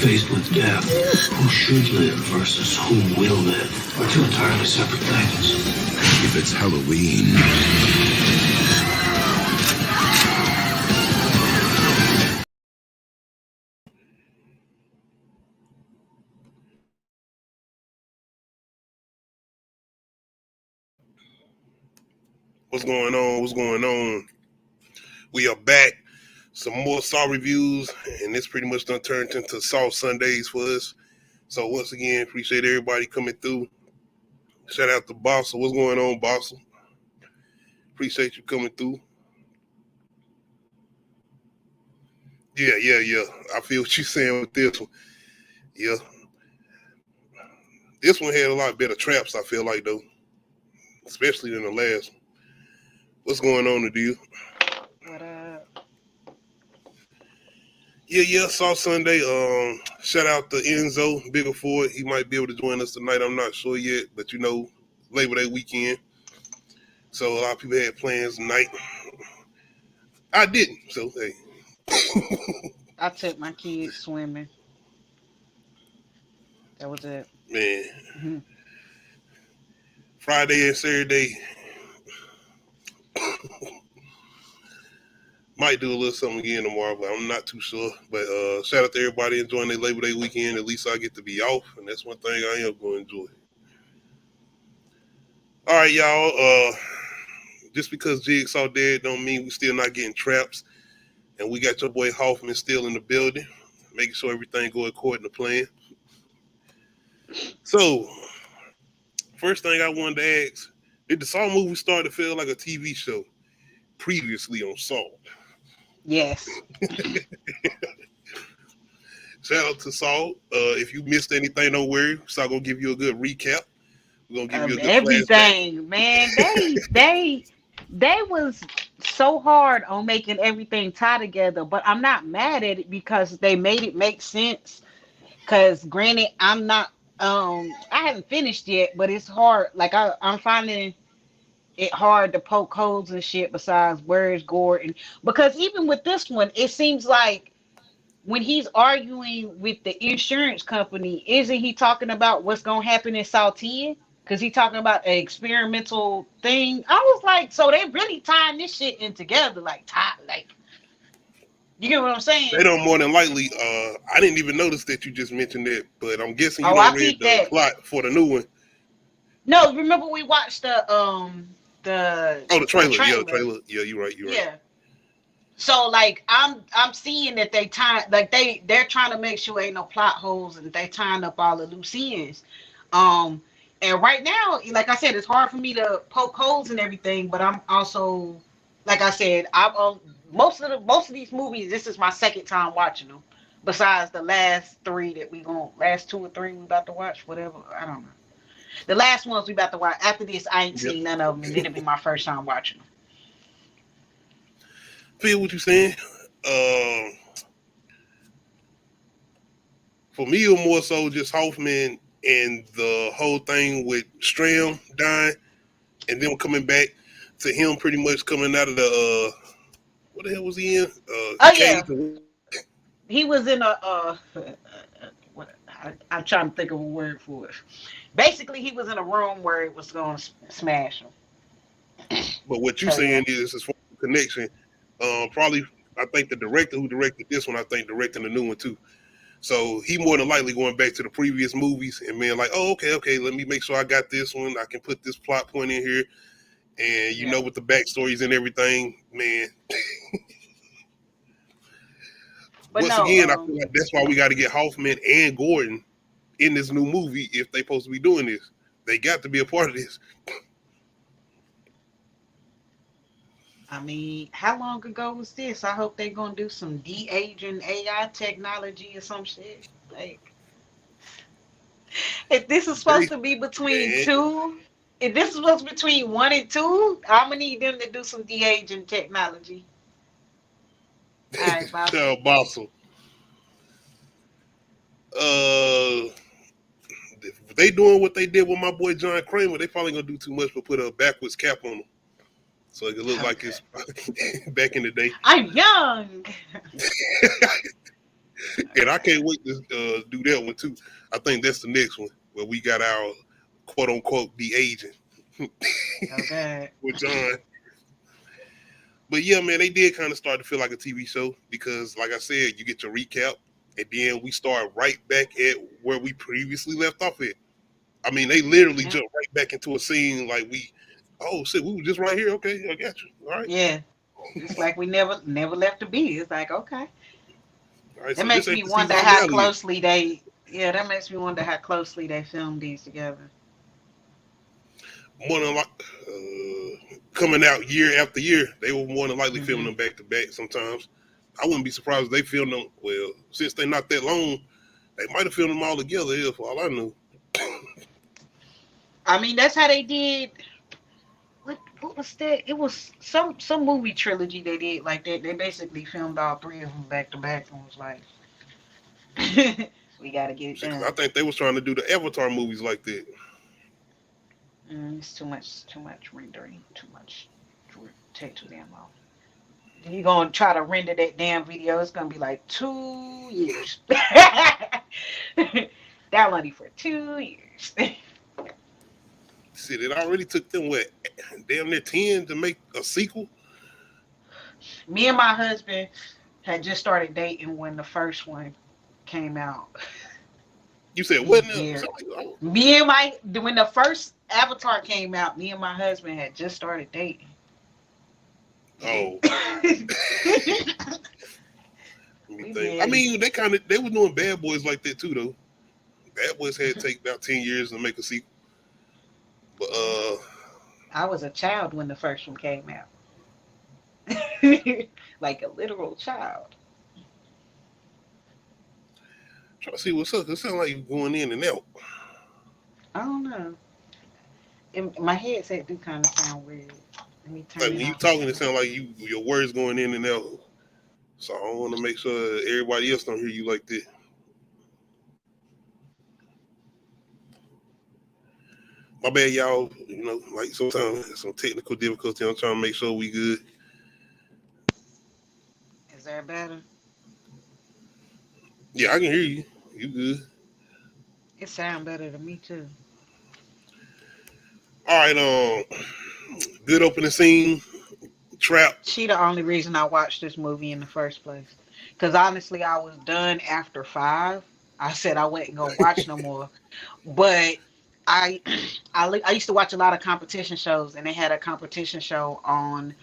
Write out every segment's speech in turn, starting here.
faced with death, who should live versus who will live, are two entirely separate things. If it's Halloween, What's going on? What's going on? We are back. Some more Saw reviews, and this pretty much done turned into Saw Sundays for us. So once again, appreciate everybody coming through. Shout out to Bossa. What's going on, Bossa? Appreciate you coming through. Yeah. I feel what you're saying with this one. Yeah. This one had a lot better traps, I feel like, though. Especially than the last one. What's going on with you? What up? Yeah, Saw Sunday. Shout out to Enzo Bigger Ford. He might be able to join us tonight. I'm not sure yet, but Labor Day weekend. So a lot of people had plans tonight. I didn't, so hey. I took my kids swimming. That was it. Man. Mm-hmm. Friday and Saturday. Might do a little something again tomorrow, but I'm not too sure. But shout out to everybody enjoying their Labor Day weekend. At least I get to be off, and that's one thing I am going to enjoy. All right, y'all. Just because Jigsaw dead don't mean we still not getting traps. And we got your boy Hoffman still in the building, making sure everything go according to plan. So, first thing I wanted to ask, did the Saw movie start to feel like a TV show previously on Saw? Yes. Shout out to Saul. If you missed anything, don't worry. Saul gonna give you a good recap. We're gonna give you a good everything, man. They was so hard on making everything tie together, but I'm not mad at it because they made it make sense. Because granted, I'm not I haven't finished yet, but it's hard. Like I'm finding it hard to poke holes and shit besides where's Gordon. Because even with this one, it seems like when he's arguing with the insurance company, isn't he talking about what's gonna happen in Saltillo? Because he talking about an experimental thing. I was like, so they really tying this shit in together, like you get what I'm saying? They don't more than likely. I didn't even notice that you just mentioned that, but I'm guessing you I don't read peeped the that. plot for the new one. No, remember we watched the trailer. Yeah, the trailer. Yeah, you're right. Yeah. So like I'm seeing that they tie like they're trying to make sure ain't no plot holes and they tying up all the loose ends. And right now, like I said, it's hard for me to poke holes and everything, but I'm also, like I said, most of these movies. This is my second time watching them, besides the last two or three we about to watch. Whatever, I don't know. The last ones we about to watch. After this, I ain't seen none of them, and it'll be my first time watching them. Feel what you're saying. For me, it was more so just Hoffman and the whole thing with Stram dying and then coming back to him pretty much coming out of the what the hell was he in? Yeah. He was in I'm trying to think of a word for it. Basically, he was in a room where it was going to smash him. But what you're saying is, as far as the connection, probably I think the director who directed this one, I think directing the new one too. So he more than likely going back to the previous movies and being like, oh, okay, let me make sure I got this one. I can put this plot point in here. And you know, with the backstories and everything, man. But once again, I feel like that's why we got to get Hoffman and Gordon in this new movie if they're supposed to be doing this. They got to be a part of this. I mean, how long ago was this? I hope they're going to do some de-aging AI technology or some shit. Like, if this is supposed to be between two, if this is supposed to be between 1 and 2, I'm going to need them to do some de-aging technology. All right, Bossel. If they doing what they did with my boy John Kramer, they probably going to do too much but put a backwards cap on him. So it can look like it's back in the day. I'm young. And I can't wait to do that one too. I think that's the next one where we got our quote unquote de aging Okay. with John. But yeah, man, they did kind of start to feel like a TV show because, like I said, you get your recap, and then we start right back at where we previously left off at. I mean, they literally Yeah. jumped right back into a scene like oh shit, we were just right here. Okay, I got you. All right, Yeah. It's like we never left the beat. It's like, okay. all right. That So this makes ain't me the wonder season how finale. closely they yeah, that makes me wonder how closely they filmed these together. More than like coming out year after year, they were more than likely filming Hmm. them back to back. Sometimes I wouldn't be surprised if they filmed them. Well, since they're not that long, they might have filmed them all together. Here, for all I know. I mean, that's how they did. What was that? It was some movie trilogy they did like that. They basically filmed all three of them back to back and was like, we got to get it Because I done. think they was trying to do the Avatar movies like that. It's too much rendering, too much. Take too damn long. Then you gonna try to render that damn video? It's gonna be like 2 years. Downloading for 2 years. Shit, it already took them what, damn near 10 to make a sequel. Me and my husband had just started dating when the first one came out. You said what now? Yeah. Oh, When the first Avatar came out, me and my husband had just started dating. oh. Let me We think. did. I mean, they were doing Bad Boys like that too, though. Bad Boys had to take about 10 years to make a sequel. But I was a child when the first one came out. Like a literal child. trying to see what's up. It sounds like you're going in and out. I don't know. My headset do kind of sound weird. Let me turn Like it when you off. talking, it sounds like your words going in and out. So I want to make sure everybody else don't hear you like that. My bad, y'all. You know, like sometimes some technical difficulty. I'm trying to make sure we good. Is that better? Yeah, I can hear you. You good? It sounds better to me too. All right. Good opening scene. Trap. She the only reason I watched this movie in the first place. Because honestly, I was done after 5. I said I wasn't gonna watch no more. But I, I used to watch a lot of competition shows, and they had a competition show on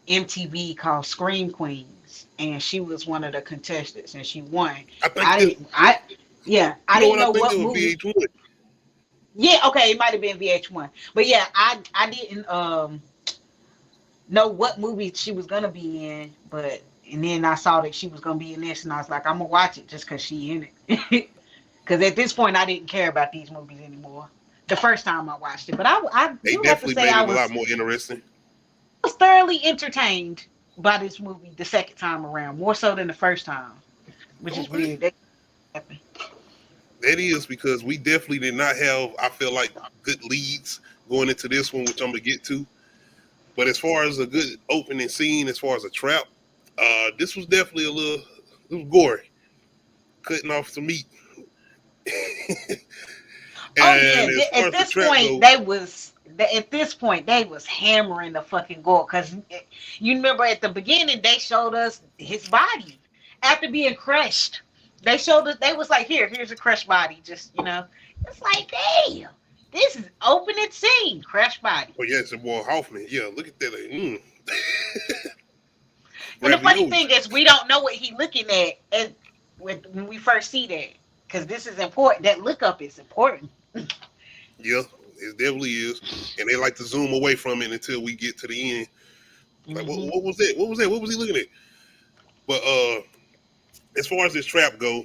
MTV called Scream Queens, and she was one of the contestants, and she won. I think I this. didn't. I Yeah, I You know didn't what? I know think what it was movie. VH1. Yeah, okay, it might have been VH1, but yeah, I didn't know what movie she was gonna be in, but and then I saw that she was gonna be in this, and I was like, I'm gonna watch it just cause she in it. Cause at this point, I didn't care about these movies anymore. The first time I watched it, but I They do have to definitely say made I it a lot was more interesting. thoroughly entertained by this movie the second time around, more so than the first time, which is Okay. weird. That happened. That is because we definitely did not have, I feel like, good leads going into this one, which I'm gonna get to. But as far as a good opening scene, as far as a trap, this was definitely it was gory, cutting off some meat. Oh yeah, And as far at as the this trap point goes, they was hammering the fucking gore because you remember at the beginning they showed us his body after being crushed. They showed us they was like here's a crushed body, just it's like damn, this is opening scene, crushed body. oh yeah, it's a boy Hoffman. Yeah, look at that. Like, And the funny ravioli. thing is we don't know what he looking at when we first see that because this is important. That look up is important. Yeah, it definitely is. And they like to zoom away from it until we get to the end. Like, Hmm. what was that? What was that? What was he looking at? But as far as this trap go,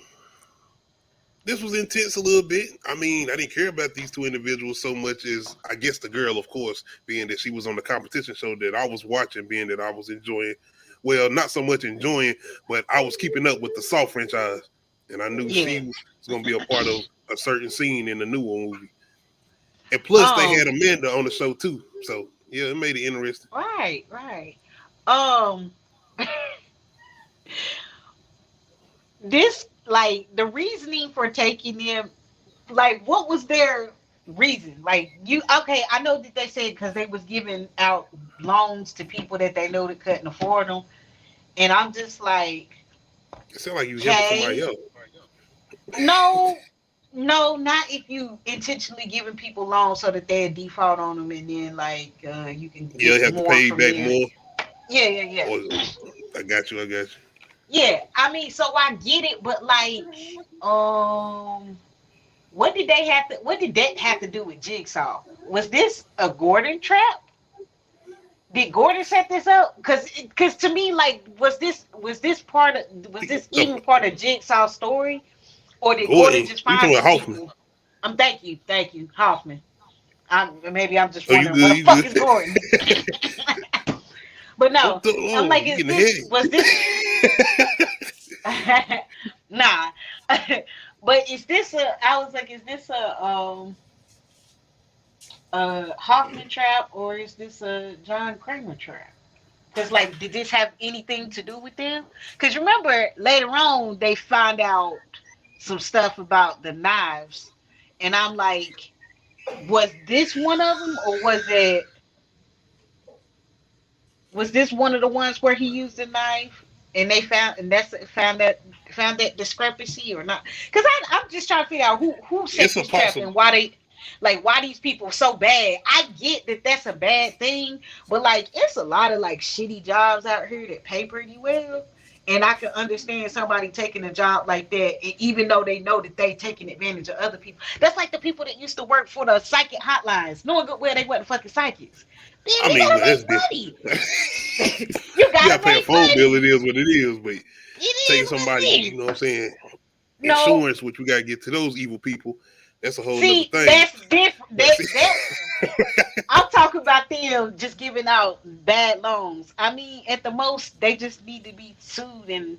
this was intense a little bit. I mean, I didn't care about these two individuals so much as I guess the girl, of course, being that she was on the competition show that I was watching, being that I was enjoying. Well, not so much enjoying, but I was keeping up with the Saw franchise, and I knew Yeah. she was going to be a part of a certain scene in the new movie. And plus, they had Um. Amanda on the show too, so yeah, it made it interesting. Right. Um. this like the reasoning for taking them, like what was their reason? Like you okay, I know that they said because they was giving out loans to people that they know that couldn't afford them, and I'm just like, It sounds like you helping somebody okay, else. no, no, not if you intentionally giving people loans so that they default on them and then like you can Yeah, you get have to more pay from back there. more. Yeah, yeah, yeah. Or I got you. I got you. Yeah, I mean, so I get it, but like, um, what did they have to? What did that have to do with Jigsaw? Was this a Gordon trap? Did Gordon set this up? Because to me, like, was this No, even part of Jigsaw's story, or did Gordon Gordon. just You find talking these about Hoffman? people? Thank you, Hoffman. Maybe I'm just Oh, you wondering what good? the You fuck is good? Gordon. But Don't no, throw I'm long. like, You is getting this? Was this? ahead. Nah. But is this a? I was like, is this a Hoffman trap or is this a John Kramer trap? Because like, did this have anything to do with them? Because remember later on they find out some stuff about the knives, and I'm like, was this one of them or was this one of the ones where he used the knife and they found that discrepancy or not? Because I'm just trying to figure out who set It's a this trap possible. and why these people so bad. I get that that's a bad thing, but like it's a lot of like shitty jobs out here that pay pretty well. And I can understand somebody taking a job like that, even though they know that they taking advantage of other people. That's like the people that used to work for the psychic hotlines, knowing good well they wasn't fucking psychics. Damn, I you mean, gotta but that's make different. money. You You gotta gotta pay a make phone bill. money. It is what it is. But It taking is what somebody, it you is. know what I'm saying, No, insurance, which we gotta get to those evil people. That's a whole nother see, thing. that's different. But see, That I'm talking about them just giving out bad loans. I mean, at the most, they just need to be sued and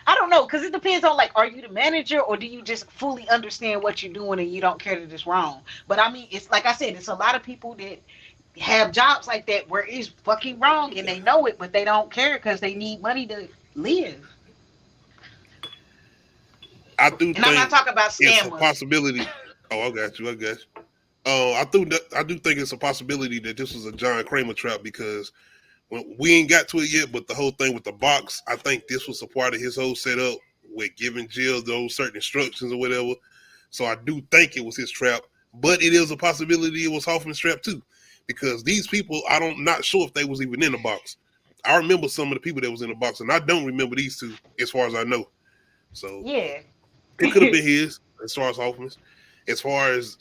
I don't know, because it depends on like, are you the manager or do you just fully understand what you're doing and you don't care that it's wrong? But I mean, it's like I said, it's a lot of people that have jobs like that where it's fucking wrong and they know it, but they don't care because they need money to live. I do And I'm not think talking about it's a scammers. possibility. Oh, I got you. I got you. I do think it's a possibility that this was a John Kramer trap because when we ain't got to it yet, but the whole thing with the box, I think this was a part of his whole setup with giving Jill those certain instructions or whatever. So I do think it was his trap, but it is a possibility it was Hoffman's trap too, because these people, not sure if they was even in the box. I remember some of the people that was in the box, and I don't remember these two as far as I know. So Yeah. it could have been his as far as Hoffman's. As far as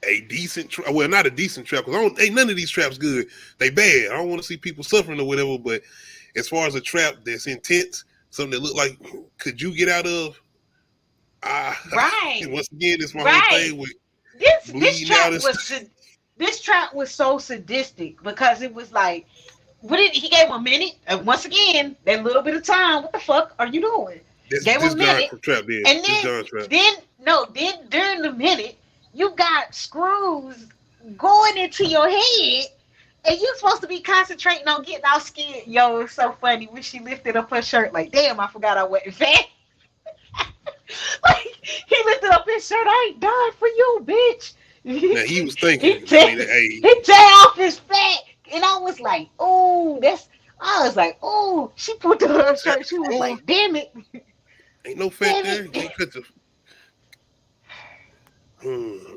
a decent trap, well, not a decent trap because ain't none of these traps good. They bad. I don't want to see people suffering or whatever. But as far as a trap that's intense, something that look like could you get out of? Right. Once again, it's my whole Right. thing with This bleeding out trap and was stuff. this trap was so sadistic because it was like, he gave him a minute. And once again, that little bit of time. What the fuck are you doing? Gave him This a John minute, trap there. and This John trap. then during the minute, you got screws going into your head, and you're supposed to be concentrating on getting out scared. Yo, it's so funny when she lifted up her shirt. Like, damn, I forgot I wasn't fat. Like he lifted up his shirt. I ain't dying for you, bitch. Now he was he thinking. I tear mean, hey, he tear off his fat, and I was like, oh, that's. I was like, oh, she put on her shirt. She was oh, like, damn it, ain't no fat damn there. it. Can't cut the. Hmm.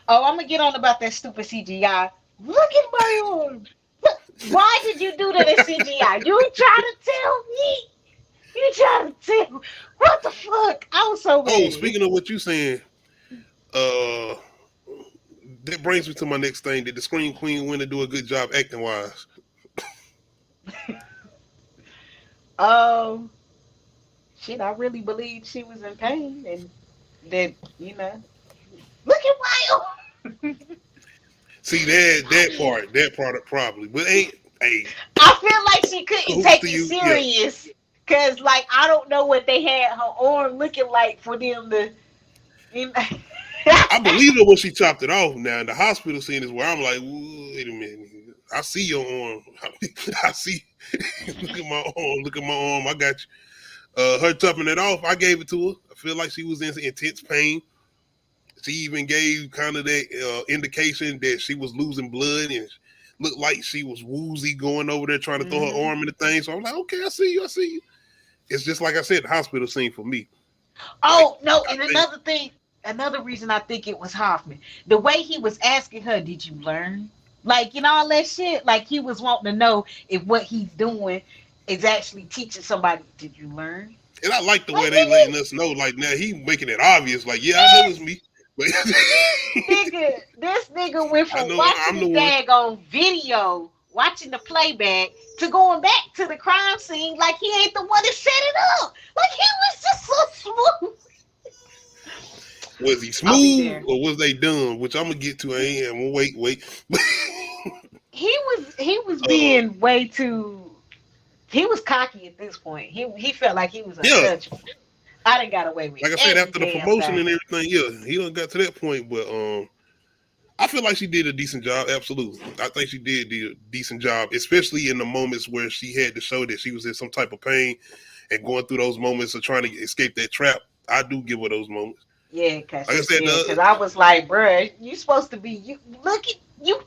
Oh, I'm gonna get on about that stupid CGI. Look at my arm. Look, why did you do that in CGI? You trying to tell me? You trying to tell? What the fuck? I was so Oh, mad. speaking of what you saying, uh, that brings me to my next thing. Did the Scream Queen win to do a good job acting wise? Um, shit, I really believed she was in pain and that, look at my arm. See that part probably, but ain't hey. I feel like she couldn't Hoops take to it you, yeah. serious. Cause like I don't know what they had her arm looking like for them to you know. I believe it when she chopped it off. Now the hospital scene is where I'm like, wait a minute, I see your arm. I see. Look at my arm. Look at my arm. I got Her topping it off, I gave it to her. I feel like she was in intense pain. She even gave kind of that indication that she was losing blood and looked like she was woozy going over there trying to throw her arm in the thing. So I'm like, okay, I see you. It's just like I said, the hospital scene for me. Oh, no, and another thing, another reason I think it was Hoffman, the way he was asking her, did you learn? Like, all that shit. Like, he was wanting to know if what he's doing is actually teaching somebody, did you learn? And I like the way they letting us know, like, now he making it obvious, like, yeah, I know it's me. But This nigga went from I'm watching the daggone video, watching the playback, to going back to the crime scene like he ain't the one that set it up. Like, he was just so smooth. Was he smooth or was they dumb? Which I'm gonna get to. I am. Wait. He was being way too. He was cocky at this point. He felt like he was untouchable. I done got away with it. Like I said, after the promotion and everything, yeah, he done got to that point. But I feel like she did a decent job. Absolutely, I think she did a decent job, especially in the moments where she had to show that she was in some type of pain and going through those moments of trying to escape that trap. I do give her those moments. Yeah, because I was like, bruh, you supposed to be, you look at you.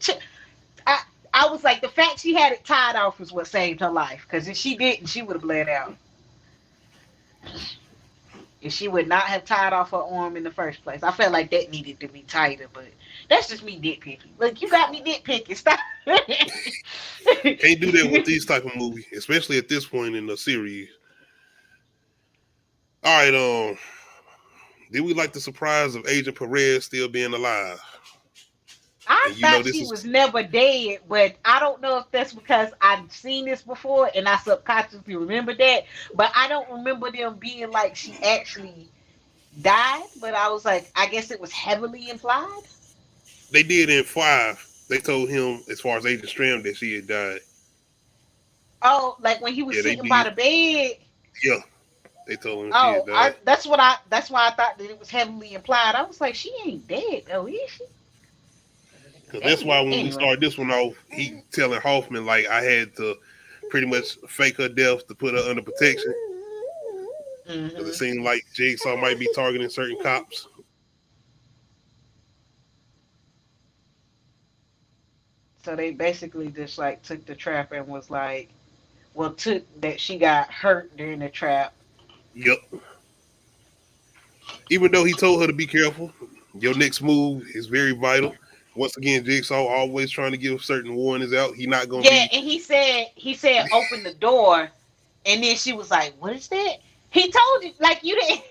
I was like, the fact she had it tied off was what saved her life. Because if she didn't, she would have bled out. If she would not have tied off her arm in the first place, I felt like that needed to be tighter. But that's just me nitpicking. Look, you got me nitpicking. Stop. Can't do that with these type of movies, especially at this point in the series. All right, did we like the surprise of Agent Perez still being alive? I thought she was never dead, but I don't know if that's because I've seen this before and I subconsciously remember that, but I don't remember them being like she actually died, but I was like, I guess it was heavily implied. They did in 5. They told him, as far as Agent Stram, that she had died. Oh, like when he was sitting by the bed? Yeah. They told him she had died. That's why I thought that it was heavily implied. I was like, she ain't dead though, is she? Because that's why when we started this one off, he telling Hoffman, like, I had to pretty much fake her death to put her under protection. Because it seemed like Jigsaw might be targeting certain cops. So they basically just like took the trap and was like, well, took that she got hurt during the trap. Yep. Even though he told her to be careful, your next move is very vital. Once again, Jigsaw always trying to give certain warnings out. He not gonna. Yeah, and he said open the door, and then she was like, "What is that?" He told you like you didn't.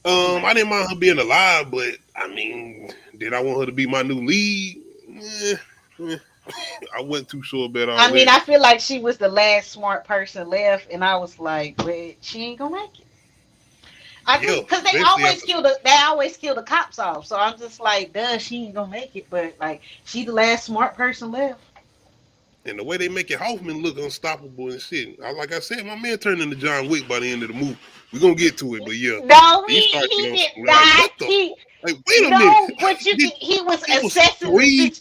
I didn't mind her being alive, but I mean, did I want her to be my new lead? I wasn't too sure about all that. I mean, I feel like she was the last smart person left, and I was like, but she ain't gonna make it. Because they always kill the cops off. So I'm just like, duh, she ain't gonna make it. But like, she the last smart person left. And the way they make it Hoffman look unstoppable and shit. Like I said, my man turned into John Wick by the end of the movie. We're gonna get to it, but yeah. No, he did not. Wait a minute. But you think he was assessing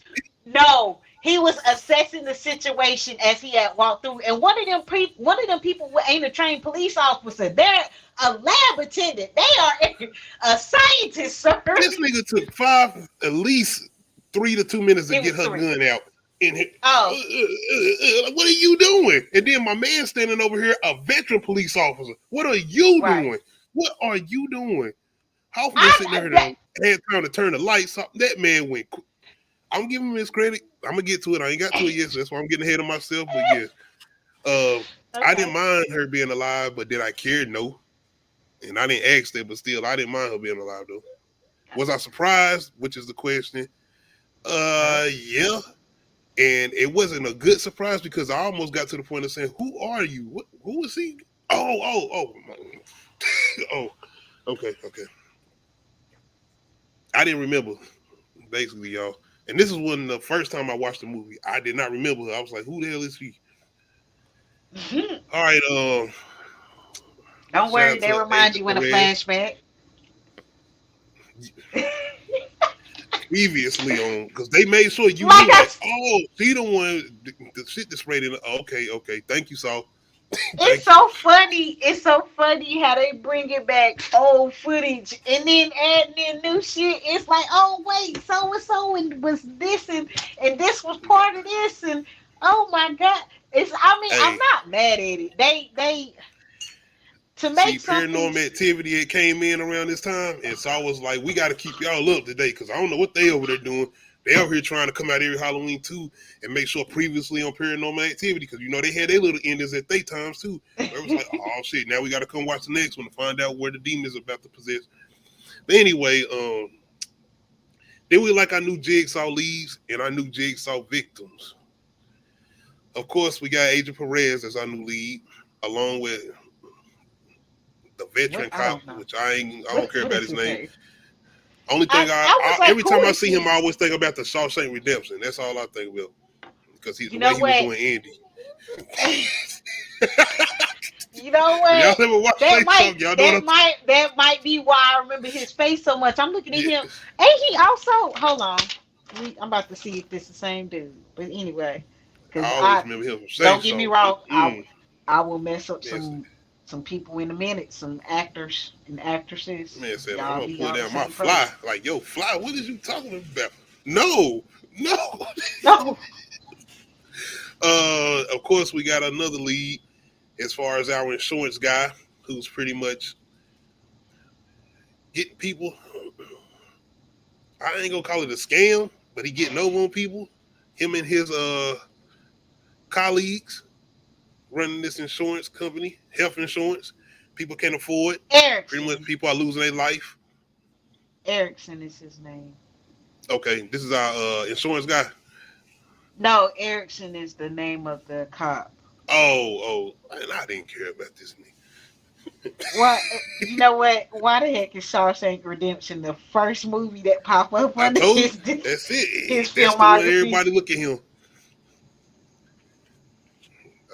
No, he was assessing the situation as he had walked through. And one of them people ain't a trained police officer. They're a lab attendant. They are a scientist, sir. This nigga took at least 3 to 2 minutes to get her gun out. What are you doing? And then my man standing over here, a veteran police officer. What are you doing? What are you doing? Hoffman sitting there had time to turn the lights off. That man went. I'm giving him his credit. I'm gonna get to it. I ain't got to it yet, so that's why I'm getting ahead of myself. But yes, I didn't mind her being alive, but did I care? No. And I didn't ask that, but still, I didn't mind her being alive though. Was I surprised? Which is the question. Yeah. And it wasn't a good surprise because I almost got to the point of saying, "Who are you? Who is he?" Oh, okay. I didn't remember, basically, y'all. And this is when the first time I watched the movie, I did not remember her. I was like, "Who the hell is he?" All right, don't worry, they remind you in a flashback. previously on, because they made sure you Like knew, I like, oh, she the one, the shit that sprayed in. Okay, thank you, Saul. It's Thank you. so funny. It's so funny how they bring it back old footage and then adding in new shit. It's like, oh wait, so and so and was this and this was part of this and oh my god. It's I mean, I'm Hey, not mad at it. They to see, make something Paranormal Activity, it came in around this time, and Saul was like, we got to keep y'all up today, because I don't know what they over there doing. They over here trying to come out every Halloween too and make sure previously on Paranormal Activity, because you know they had their little endings at their times too. Where it was like, oh shit, now we got to come watch the next one to find out where the demon is about to possess. But anyway, then we like our new Jigsaw leads and our new Jigsaw victims. Of course, we got Agent Perez as our new lead, along with the veteran what I cop, don't know. which I don't care What about is his his name. name? Only thing I was like, every who time I is see him, I he? always think about the Shawshank Redemption. That's all I think about, because the You way know he was what? doing Andy. You know If what? y'all ever watch Face Talk, y'all know what I'm That might be why I remember his face so much. I'm looking at yeah. him. Ain't he also? Hold on. I'm about to see if this the same dude. But anyway, because I always I remember him from don't Safe get me Show. wrong. I will mess up Man, some people in a minute. Some actors and actresses. man said, I'm Y'all gonna be pull on the down my same fly. page. Like, yo, fly, what is you talking about? No. No. Of course, we got another lead as far as our insurance guy, who's pretty much getting people. I ain't gonna call it a scam, but he getting over on people. Him and his colleagues running this insurance company, health insurance. People can't afford. Pretty much, Erickson. people are losing their life. Erickson is his name. Okay, this is our insurance guy. No, Erickson is the name of the cop. And I didn't care about this nigga. What you know? What? Why the heck is Shawshank Redemption the first movie that pop up I under told his you, that's it. his That's the way filmography? everybody look at him.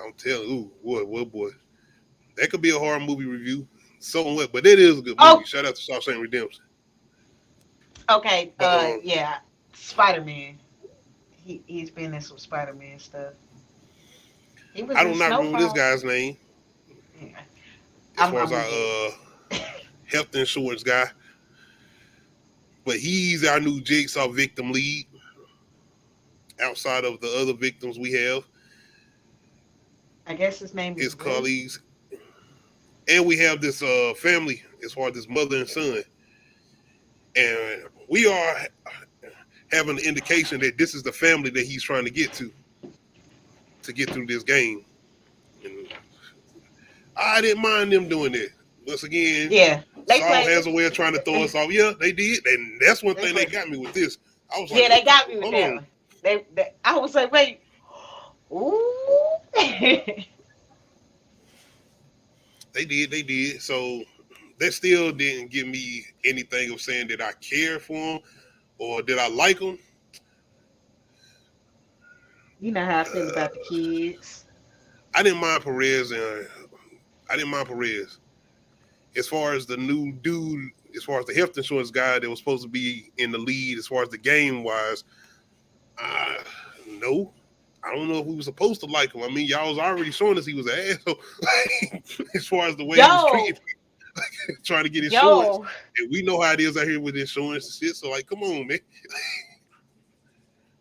I'm telling you, boy. That could be a horror movie review. So what? But it is a good movie. Oh, Shout out to Shawshank Redemption. okay. But Yeah, Spider Man. He's been in some Spider Man stuff. He was I in do not remember this Snowfall. guy's name Yeah, as far I'm as gonna get our health insurance guy. But he's our new Jigsaw victim lead. Outside of the other victims we have, I guess his name his is Ray. colleagues, and we have this family as far as this mother and son, and we are having an indication that this is the family that he's trying to get get through this game. And I didn't mind them doing it. Once again, Yeah, they Saul played. has a way of trying to throw us off. Yeah, they did, and that's one thing they got me with this. I was like, Yeah, they got me with hold that on. one. I was like, wait, ooh. They did. So that still didn't give me anything of saying that I care for them or did I like them. You know how I feel about the kids. I didn't mind Perez, and I didn't mind Perez. As far as the new dude, as far as the health insurance guy that was supposed to be in the lead, as far as the game wise, no. I don't know if we were supposed to like him. I mean, y'all was already showing us he was an asshole. As far as the way he was Yo, treating people, trying to get insurance. yo, And we know how it is out here with insurance and shit. So, like, come on, man.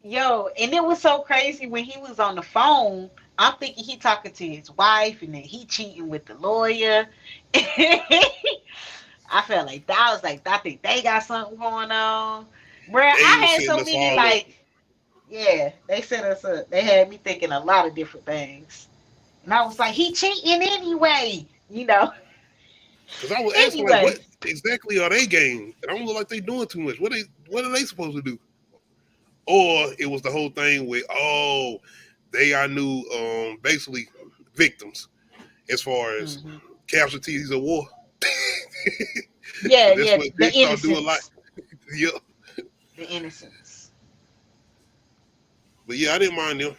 yo, and it was so crazy when he was on the phone. I'm thinking he talking to his wife, and then he cheating with the lawyer. I felt like that. I was like, I think they got something going on. Bruh, They I was had setting so us many all up. like, yeah, they set us up. They had me thinking a lot of different things, and I was like, he cheating anyway, you know. Because I was asking, like, Anyway, what exactly are they game? And I don't look like they doing too much. What are they supposed to do? Or it was the whole thing with, they are new, basically victims as far as mhm. casualties of war. Yeah, That's yeah, what the Jigsaw do a lot. innocence, Yeah. the innocence. But yeah, I didn't mind them.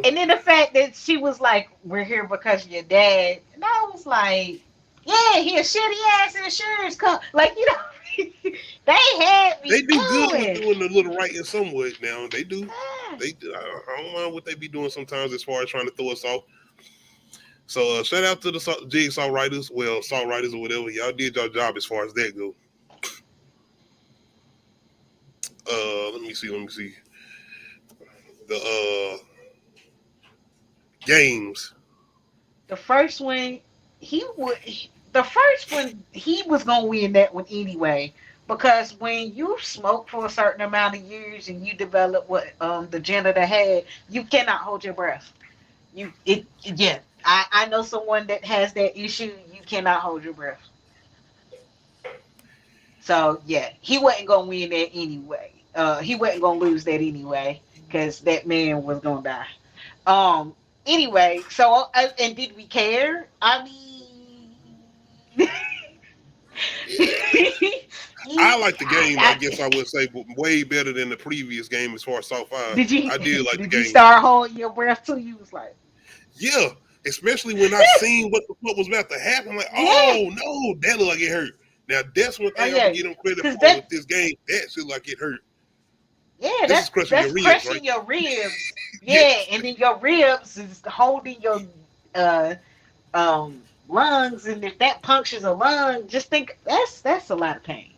And then the fact that she was like, "We're here because of your dad," and I was like, "Yeah, he a shitty ass insurance company." Like, you know, They had me They do good with going. doing the little writing somewhat now. They do. Yeah. They do. I don't mind what they be doing sometimes as far as trying to throw us off. So shout out to the Jigsaw writers. Well, Saw writers or whatever. Y'all did your job as far as that go. Let me see. The games. The first one, he would. The first one, he was gonna win that one anyway. Because when you smoke for a certain amount of years and you develop what the janitor had, you cannot hold your breath. Yeah. I know someone that has that issue. You cannot hold your breath. So yeah, he wasn't gonna win that anyway. He wasn't gonna lose that anyway because that man was gonna die. Anyway, so and did we care? I mean, I like the game. I guess I would say way better than the previous game as far as Saw 5. Did you? I did like the Did game. you start holding your breath too? You was like, Yeah, especially when I seen what the fuck was about to happen. I'm like, oh no, that look like it hurt. Now that's one thing I'm gonna get them credit for with this game. That shit like it hurt. Yeah, that's crushing your ribs, crushing right? your ribs. Yeah, and then your ribs is holding your lungs, and if that punctures a lung, just think that's a lot of pain.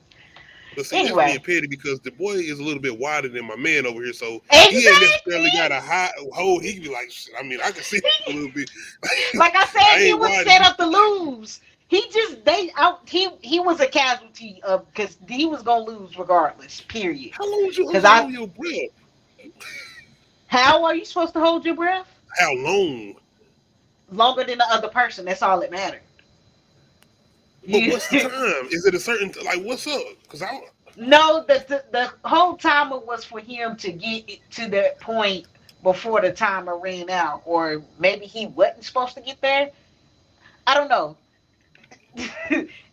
But see, Anyway. that's being petty because the boy is a little bit wider than my man over here, so exactly. He ain't necessarily got a high hold. He can be like, I mean, I can see a little bit. Like I said, he was set up to lose. He was a casualty of because he was gonna lose regardless. Period. How long was you hold your breath? How are you supposed to hold your breath? How long? Longer than the other person. That's all that mattered. But what's the time? Is it a certain like what's up? Because no, the whole timer was for him to get it to that point before the timer ran out, or maybe he wasn't supposed to get there. I don't know.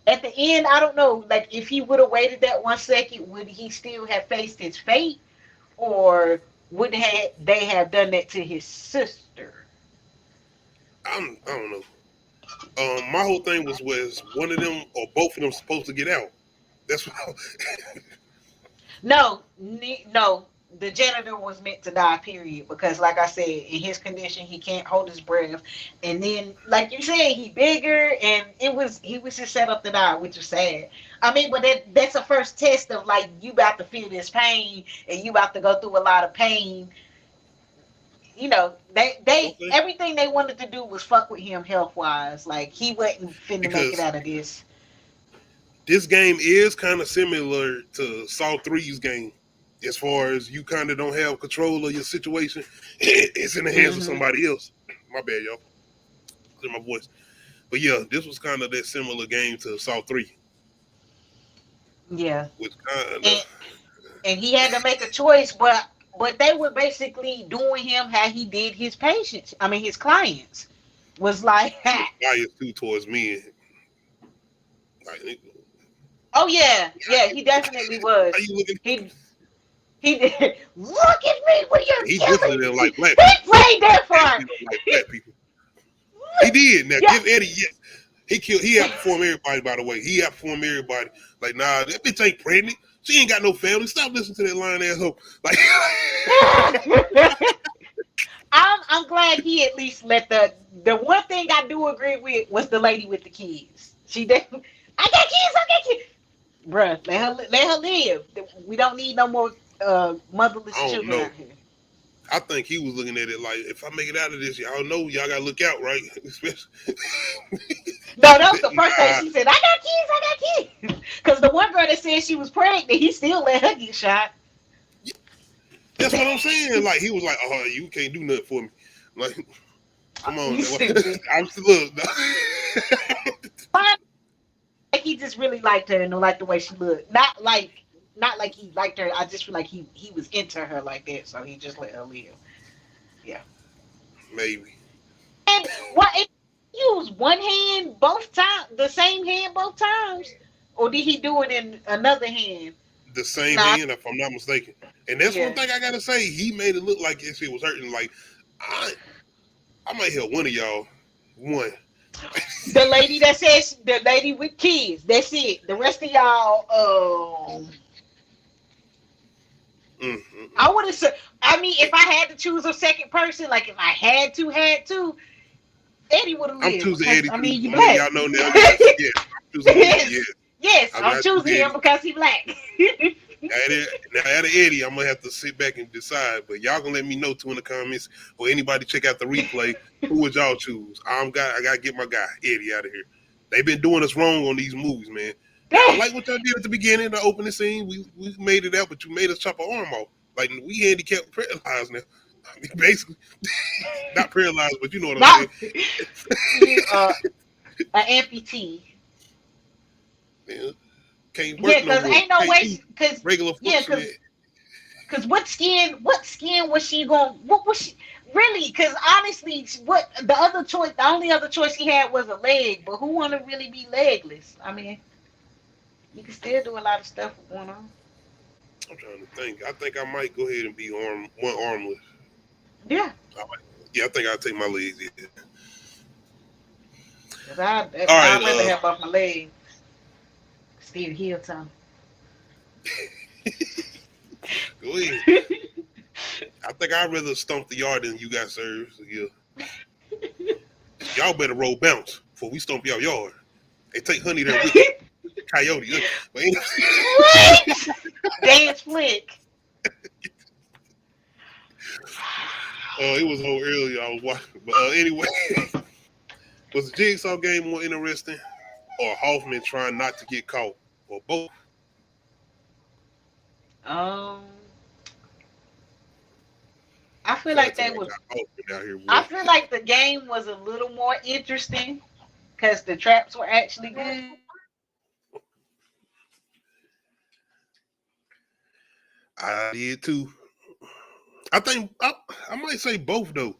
At the end, I don't know. Like if he would have waited that 1 second, would he still have faced his fate, or would they have done that to his sister? I don't know. My whole thing was one of them or both of them supposed to get out. That's what. No. The janitor was meant to die. Period. Because, like I said, in his condition, he can't hold his breath. And then, like you said, he bigger, and he was just set up to die, which is sad. I mean, but that's a first test of like you about to feel this pain, and you about to go through a lot of pain. You know, they everything they wanted to do was fuck with him health wise. Like he wasn't finna make it out of this. This game is kind of similar to Saw 3's game, as far as you kind of don't have control of your situation. It's in the hands of somebody else. My bad, y'all. Clear my voice. But yeah, this was kind of that similar game to Saw 3. Yeah. Which kind of. And he had to make a choice, but they were basically doing him how he did his patients. I mean, his clients was like, bias too towards men. Like, oh yeah, he definitely was. How you looking? He did. Look at me when you're he killing definitely didn't like black people. people. He played that part. He don't like black people. He did. Now give Eddie. Yeah, he outperformed everybody. By the way, he outperformed everybody. Like, nah, that bitch ain't pregnant. She ain't got no family. Stop listening to that lying asshole. Like, I'm glad he at least let the one thing I do agree with was the lady with the kids. She did. I got kids. Bruh, let her live. We don't need no more motherless children out here. I think he was looking at it like, if I make it out of this, y'all know y'all gotta look out, right? No, that was the first thing she said. I got kids. Because the one girl that said she was pregnant, he still let her get shot. That's what I'm saying. Like he was like, "Oh, you can't do nothing for me." Like, come on, I'm still look. Like he just really liked her and liked the way she looked. Not like he liked her. I just feel like he was into her like that, so he just let her live. Yeah. Maybe. And what if he used one hand both times, the same hand both times, or did he do it in another hand? The same hand, if I'm not mistaken. And that's one thing I gotta say. He made it look like it was hurting. Like I might help one of y'all. One. The lady that says the lady with kids. That's it. The rest of y'all, I would have said. I mean, if I had to choose a second person, like if I had to, Eddie would have I'm lived. choosing Because, Eddie I too. mean, you I'm letting black. y'all know now. Yeah, I'm choosing Eddie. Yeah, Yes, I'm I'm not choosing choosing him because he black. Now, out of Eddie, I'm gonna have to sit back and decide. But y'all gonna let me know too in the comments, or anybody check out the replay. Who would y'all choose? I gotta get my guy Eddie out of here. They've been doing us wrong on these movies, man. Now, I like what y'all did at the beginning, the opening scene. We made it out, but you made us chop our arm off. Like we handicapped, paralyzed now. I mean, basically, not paralyzed, but you know what I'm saying. You an amputee. Yeah, can't Yeah, work no because more. ain't no Can't way. do Because regular yeah, function. because what skin was she going? What was she really? Because honestly, what the other choice? The only other choice she had was a leg. But who want to really be legless? I mean, you can still do a lot of stuff with one arm. I'm trying to think. I think I might go ahead and be one armless. Yeah. Yeah, I think I'll take my legs. Yeah. Cause All I'd rather right. have off my legs. Still heel time. Go ahead. I think I'd rather stomp the yard than you guys serve. So yeah. Y'all better roll bounce before we stomp y'all yard. Hey, take Honey there with you. Coyote. But anyway. What? Dance flick. It was so early I was watching. But anyway, was the Jigsaw game more interesting, or Hoffman trying not to get caught, or both? Um, I feel Shout like out to they my was. guy Hoffman out here, I boy. feel like the game was a little more interesting because the traps were actually good. I did too. I think I might say both though,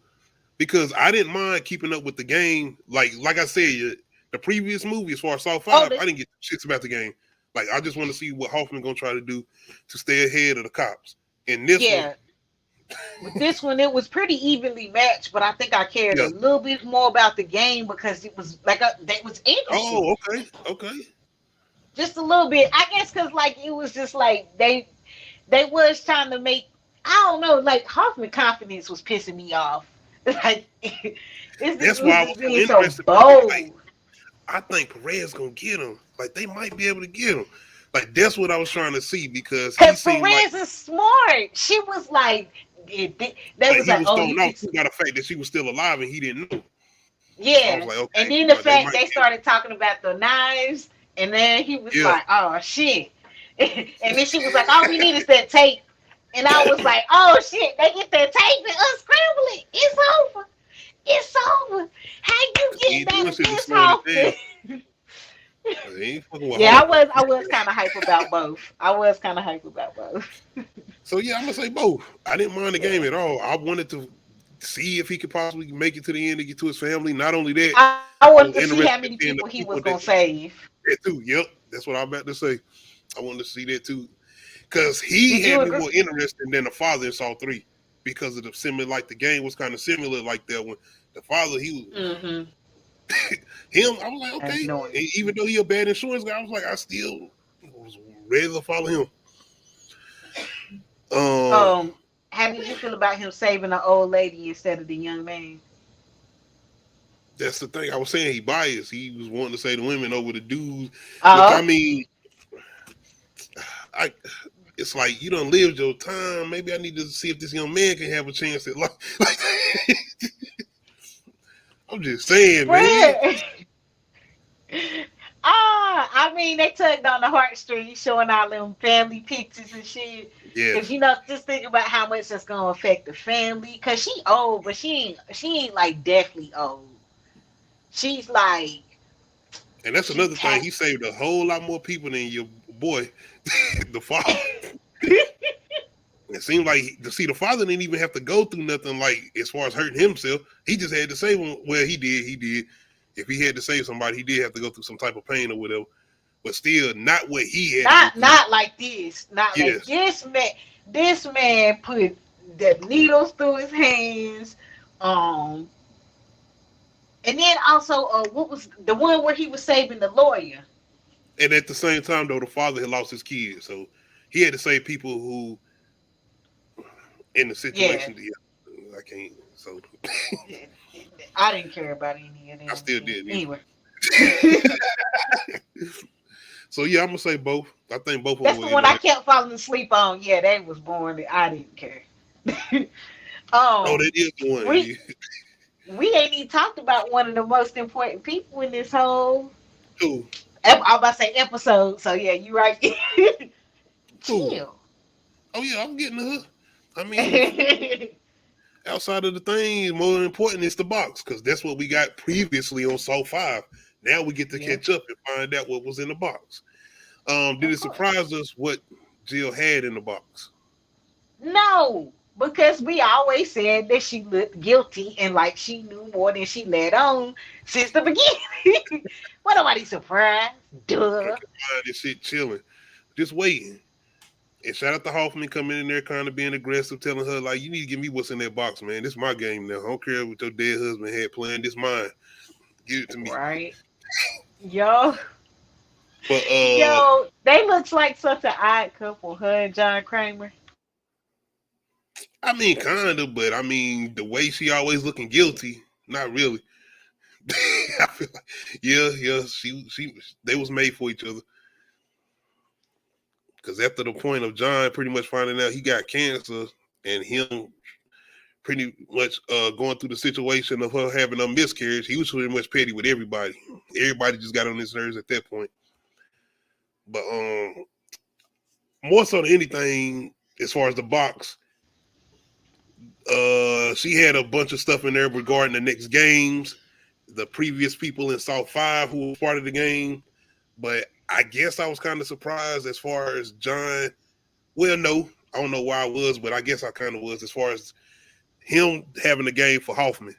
because I didn't mind keeping up with the game. Like I said, the previous movie, as far as Saw Oh, 5, I didn't get shits about the game. Like I just want to see what Hoffman gonna try to do to stay ahead of the cops. In this one, yeah. With this one, it was pretty evenly matched, but I think I cared a yeah. little bit more about the game because it was like that was interesting. Oh, okay. Just a little bit, I guess, because like it was just like they was trying to make. I don't know, like Hoffman confidence was pissing me off. Like this That's why was I just was so being so interested. Like, bold. I think Perez gonna get him. Like they might be able to get him. Like that's what I was trying to see because he Cause seemed like Perez is smart. She was like, they was he like, was oh, thrown you off fix it. by the fact that she was still alive and he didn't know. So I was Yeah. like, And okay, then the they fact might they get him. started talking about the knives, and then he was Yeah. like, oh shit. And then she was like, all we need is that tape. And I was like, oh shit, they get that tape and unscramble it. It's over. It's over. How you He getting ain't doing out of shit to this, slowing it down. Hoffman? He ain't fucking with Yeah, Hoffman. I was kind of hype about both. So yeah, I'm gonna say both. I didn't mind the game at all. I wanted to see if he could possibly make it to the end and get to his family. Not only that, I I wanted was to see how interested many in the people he was people gonna save. that too. Yep, that's what I'm about to say. I wanted to see that too. Because he Did you had me agree? more interested than the father in Saw 3 because of the similar, like the game was kind of similar like that when the father, he was Mm-hmm. him. I was like, That's okay. knowing. And even though he a bad insurance guy, I was like, I still was ready to follow him. Um, How did you feel about him saving the old lady instead of the young man? that's the thing. I was saying he biased. He was wanting to say the women over the dudes, which I Oh, mean, I it's like you done lived your time. Maybe I need to see if this young man can have a chance at life. Like, I'm just saying, man. Fred. I mean, they tugged on the heartstrings, showing all them family pictures and shit. Cause Yes. just think about how much that's gonna affect the family. Cause she old, but she ain't like deathly old. She's like And that's she another thing. tapped. He saved a whole lot more people than your boy, the father. It seemed like to see the father didn't even have to go through nothing like as far as hurting himself. He just had to save him. Well, he did. He did. If he had to save somebody, he did have to go through some type of pain or whatever. But still, not what he had to go through. Not like this. Not like Yes. this man. This man put the needles through his hands. Um, and then also, what was the one where he was saving the lawyer? And at the same time, though, the father had lost his kids, so he had to save people who in the Yeah. situation. Yeah, I can't. So I didn't care about any of them. I still didn't. Anyway. So yeah, I'm gonna say both. I think both of them That's will the end one I up. kept falling asleep on. Yeah, they was boring. I didn't care. Oh, that is the one. We we ain't even talked about one of the most important people in this whole. Who? I'm about to say episode. So yeah, you right. Who? Chill. Oh yeah, I'm getting to her. I mean, outside of the thing, more important is the box because that's what we got previously on Saw 5. Now we get to Yeah. catch up and find out what was in the box. Did Of it course. surprise us what Jill had in the box? No, because we always said that she looked guilty and like she knew more than she let on since the beginning. Well, nobody surprised. Duh. Find this shit chilling, just waiting. And shout out to Hoffman coming in there, kind of being aggressive, telling her like, "You need to give me what's in that box, man. This is my game now. I don't care what your dead husband had planned. This mine. Give it to me." Right. Yo, But they looks like such an odd couple, her and John Kramer. I mean, kind of, but I mean, the way she always looking guilty, not really. I feel like, yeah, they was made for each other. Because after the point of John pretty much finding out he got cancer and him pretty much going through the situation of her having a miscarriage, he was pretty much petty with everybody. Everybody just got on his nerves at that point. But more so than anything, as far as the box, she had a bunch of stuff in there regarding the next games, the previous people in South 5 who were part of the game. But I guess I was kind of surprised as far as John. Well, no, I don't know why I was, but I guess I kind of was as far as him having a game for Hoffman.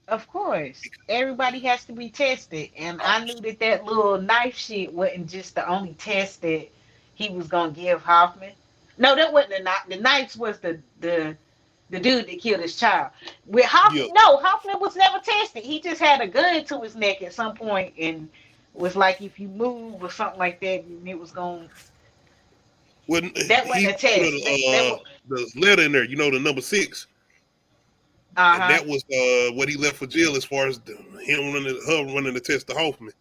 Of course, everybody has to be tested, and I knew that little knife shit wasn't just the only test that he was gonna give Hoffman. No, that wasn't the knife. The knife was the dude that killed his child. With Hoffman, Yeah. no, Hoffman was never tested. He just had a gun to his neck at some point and was like, if you move or something like that, it was going. That wasn't a test. The letter in there, the number 6, and that was what he left for Jill as far as him running the test to Hoffman.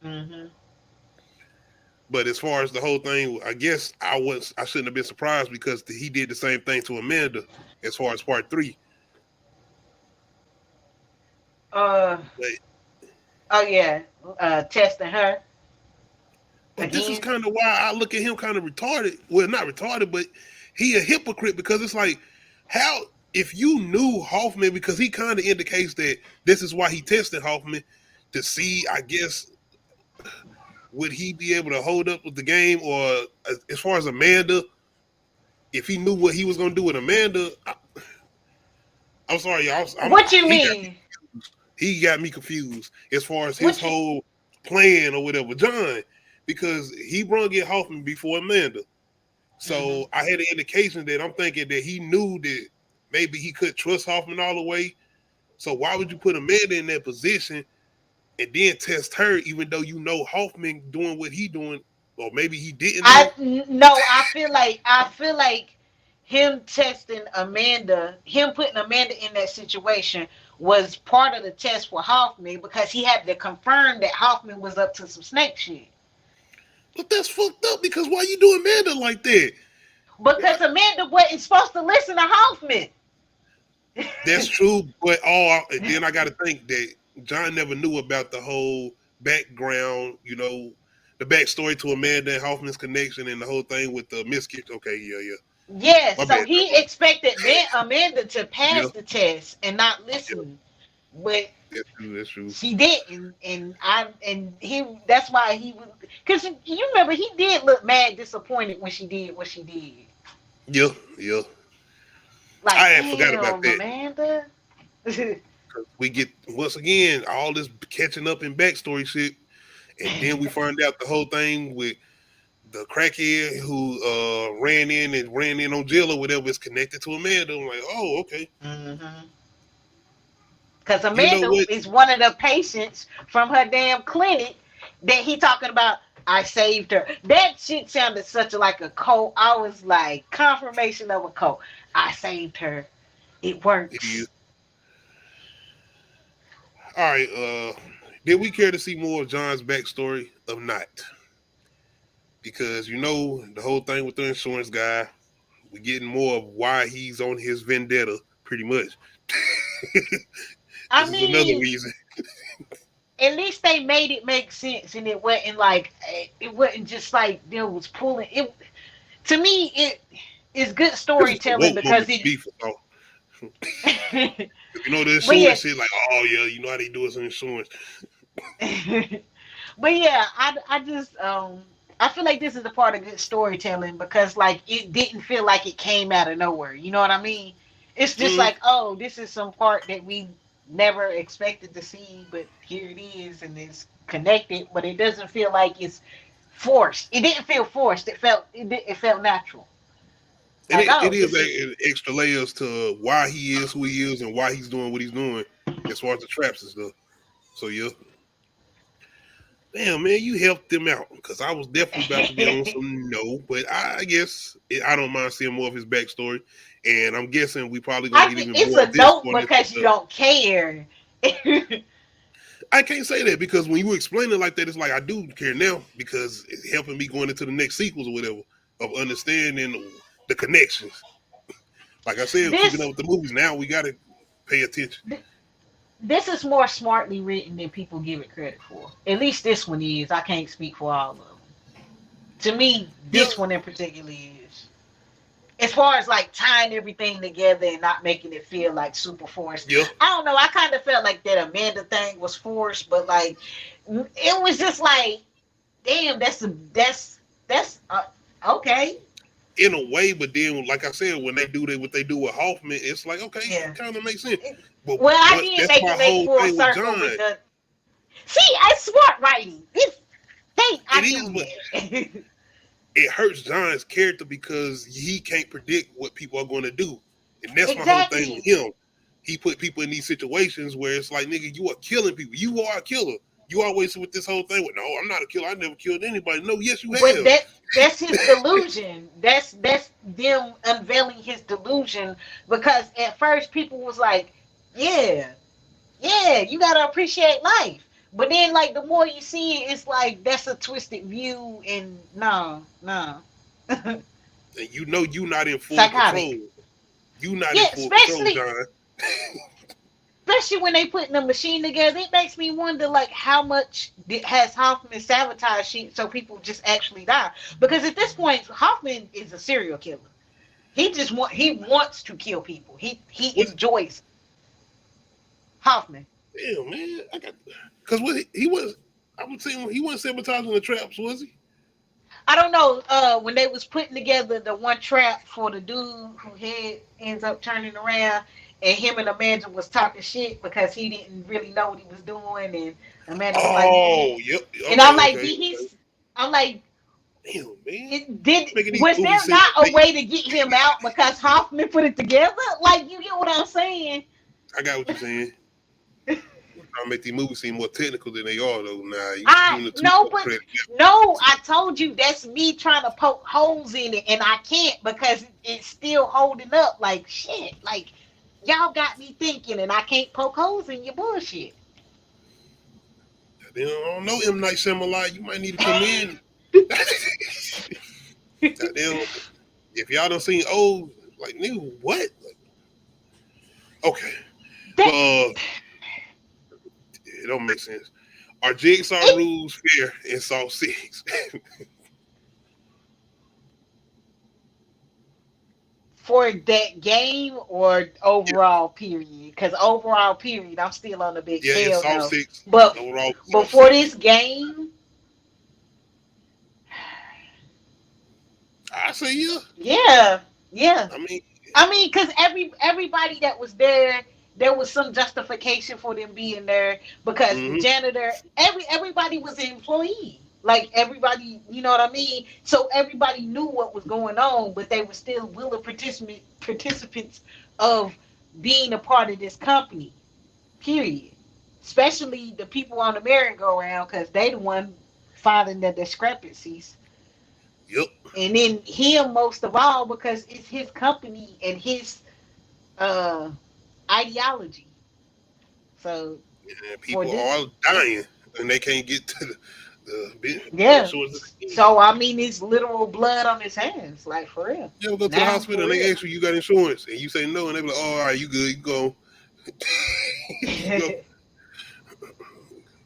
Mm-hmm. But as far as the whole thing, I guess I shouldn't have been surprised because he did the same thing to Amanda as far as part 3. Testing her. But this is kind of why I look at him kind of retarded. Well, not retarded, but he a hypocrite because it's like, how, if you knew Hoffman, because he kind of indicates that this is why he tested Hoffman to see, I guess, would he be able to hold up with the game, or as far as Amanda, if he knew what he was going to do with Amanda, I'm sorry, y'all. What you mean? He got me confused as far as his whole plan or whatever, John, because he brung in Hoffman before Amanda. So I had an indication that I'm thinking that he knew that maybe he could trust Hoffman all the way. So why would you put Amanda in that position and then test her, even though you know Hoffman doing what he doing, or maybe he didn't? I feel like him testing Amanda, him putting Amanda in that situation was part of the test for Hoffman because he had to confirm that Hoffman was up to some snake shit. But that's fucked up because why you do Amanda like that? Because Amanda wasn't supposed to listen to Hoffman. That's true, but then I got to think that John never knew about the whole background, the backstory to Amanda and Hoffman's connection and the whole thing with the miscarriage. Okay, yeah. Yes, so he expected Amanda to pass the test and not listen, but that's true. She didn't, and he. That's why he was. Because you remember he did look mad, disappointed when she did what she did. Yeah. Like, I had forgot about that. Amanda. We get once again all this catching up in backstory shit, and then we find out the whole thing with the crackhead who ran in on Jill or whatever is connected to Amanda. I'm like, oh, okay. Because Amanda is one of the patients from her damn clinic that he talking about. I saved her. That shit sounded such like a cult. I was like, confirmation of a cult. I saved her. It Yeah. works. All right. Did we care to see more of John's backstory or not? Because the whole thing with the insurance guy, we're getting more of why he's on his vendetta, pretty much. I This is another mean, reason. at least they made it make sense, and it wasn't like it wasn't just like they was pulling it. To me, it is good This was a storytelling woke because moment to it. be for. The But yeah, insurance shit, like, oh yeah, you know how they do it in insurance. but yeah, I just I feel like this is a part of good storytelling because like it didn't feel like it came out of nowhere. You know what I mean? It's just Mm, like, oh, this is some part that we never expected to see, but here it is, and it's connected. But it doesn't feel like it's forced. It didn't feel forced. It felt natural. and Like, it oh, is this is extra layers to why he is who he is and why he's doing what he's doing as far as the traps and stuff. So yeah, damn man, you helped them out because I was definitely about to be on some no, but I guess I don't mind seeing more of his backstory, and I'm guessing we probably gonna I get think even it's more of a this note going into because you the. don't care. I can't say that because when you explain it like that, it's like I do care now because it's helping me going into the next sequels or whatever of understanding the connections. Like I said, keeping up this with the movies now, we gotta pay attention. this is more smartly written than people give it credit for. At least this one is. I can't speak for all of them. To me, Yeah, this one in particular is. As far as like tying everything together and not making it feel like super forced. yeah. I don't know. I kind of felt like that Amanda thing was forced, but like it was just like, damn, that's okay. In a way, but then, like I said, when they do that, what they do with Hoffman, it's like okay, Yeah. it kind of makes sense. But Well, I what did that's make my it make whole full thing with circle John. with the. See, I smart writing. This thing I It is, do but that. it hurts John's character because he can't predict what people are going to do, and that's my whole thing with Exactly. him. He put people in these situations where it's like, nigga, you are killing people. You are a killer. You always with this whole thing with, no, I'm not a killer. I never killed anybody. No, yes, you But have. that's his delusion. That's them unveiling his delusion because at first people was like, yeah, yeah, you gotta appreciate life. But then like the more you see it, it's like that's a twisted view and no, no. And you not in full control. Psychotic. You not in Yeah, full control, especially John. especially when they putting the machine together, it makes me wonder like how much has Hoffman sabotaged so people just actually die. Because at this point, Hoffman is a serial killer. He wants to kill people. He What? enjoys Hoffman. Damn, man. I got because what he was. I would say he wasn't sabotaging the traps, was he? I don't know. When they was putting together the one trap for the dude who head ends up turning around, and him and Amanda was talking shit because he didn't really know what he was doing, and Amanda was like, Oh, yep. and I'm Okay, like, okay. I'm like, Damn, man. did Making these was movies there seem not a like way to get him out because Hoffman put it together? Like, you get what I'm saying? I got what you're saying. Trying to make these movies seem more technical than they are, though. Nah, you I giving the too no, much but credit. no, I told you that's me trying to poke holes in it, and I can't because it's still holding up. Like shit, like y'all got me thinking, and I can't poke holes in your bullshit. Goddamn, I don't know, M. Night Shyamalan. You might need to come in. Goddamn, if y'all done seen old, like, nigga, what? Like, okay. That Well, it don't make sense. Are Jigsaw it, rules fair in Saw 6? for that game or overall period? Because overall period, I'm still on the big Yeah, in hell Saw no. 6. But Overall, Saw before 6. this game, I say, yeah. yeah, yeah. I mean, I mean, because everybody that was there was some justification for them being there because the mm-hmm. janitor, everybody was an employee. Like everybody, you know what I mean. So everybody knew what was going on, but they were still willing participants of being a part of this company. Period. Especially the people on the merry-go-round because they the one finding the discrepancies. Yep. And then him most of all because it's his company and his uh ideology. So And for people this, are dying and they can't get to the yeah. source of the So I mean, it's literal blood on his hands, like for real. You ever go to the Now hospital for and they real. ask you got insurance and you say no and they be like, oh, all right, you good, you go. You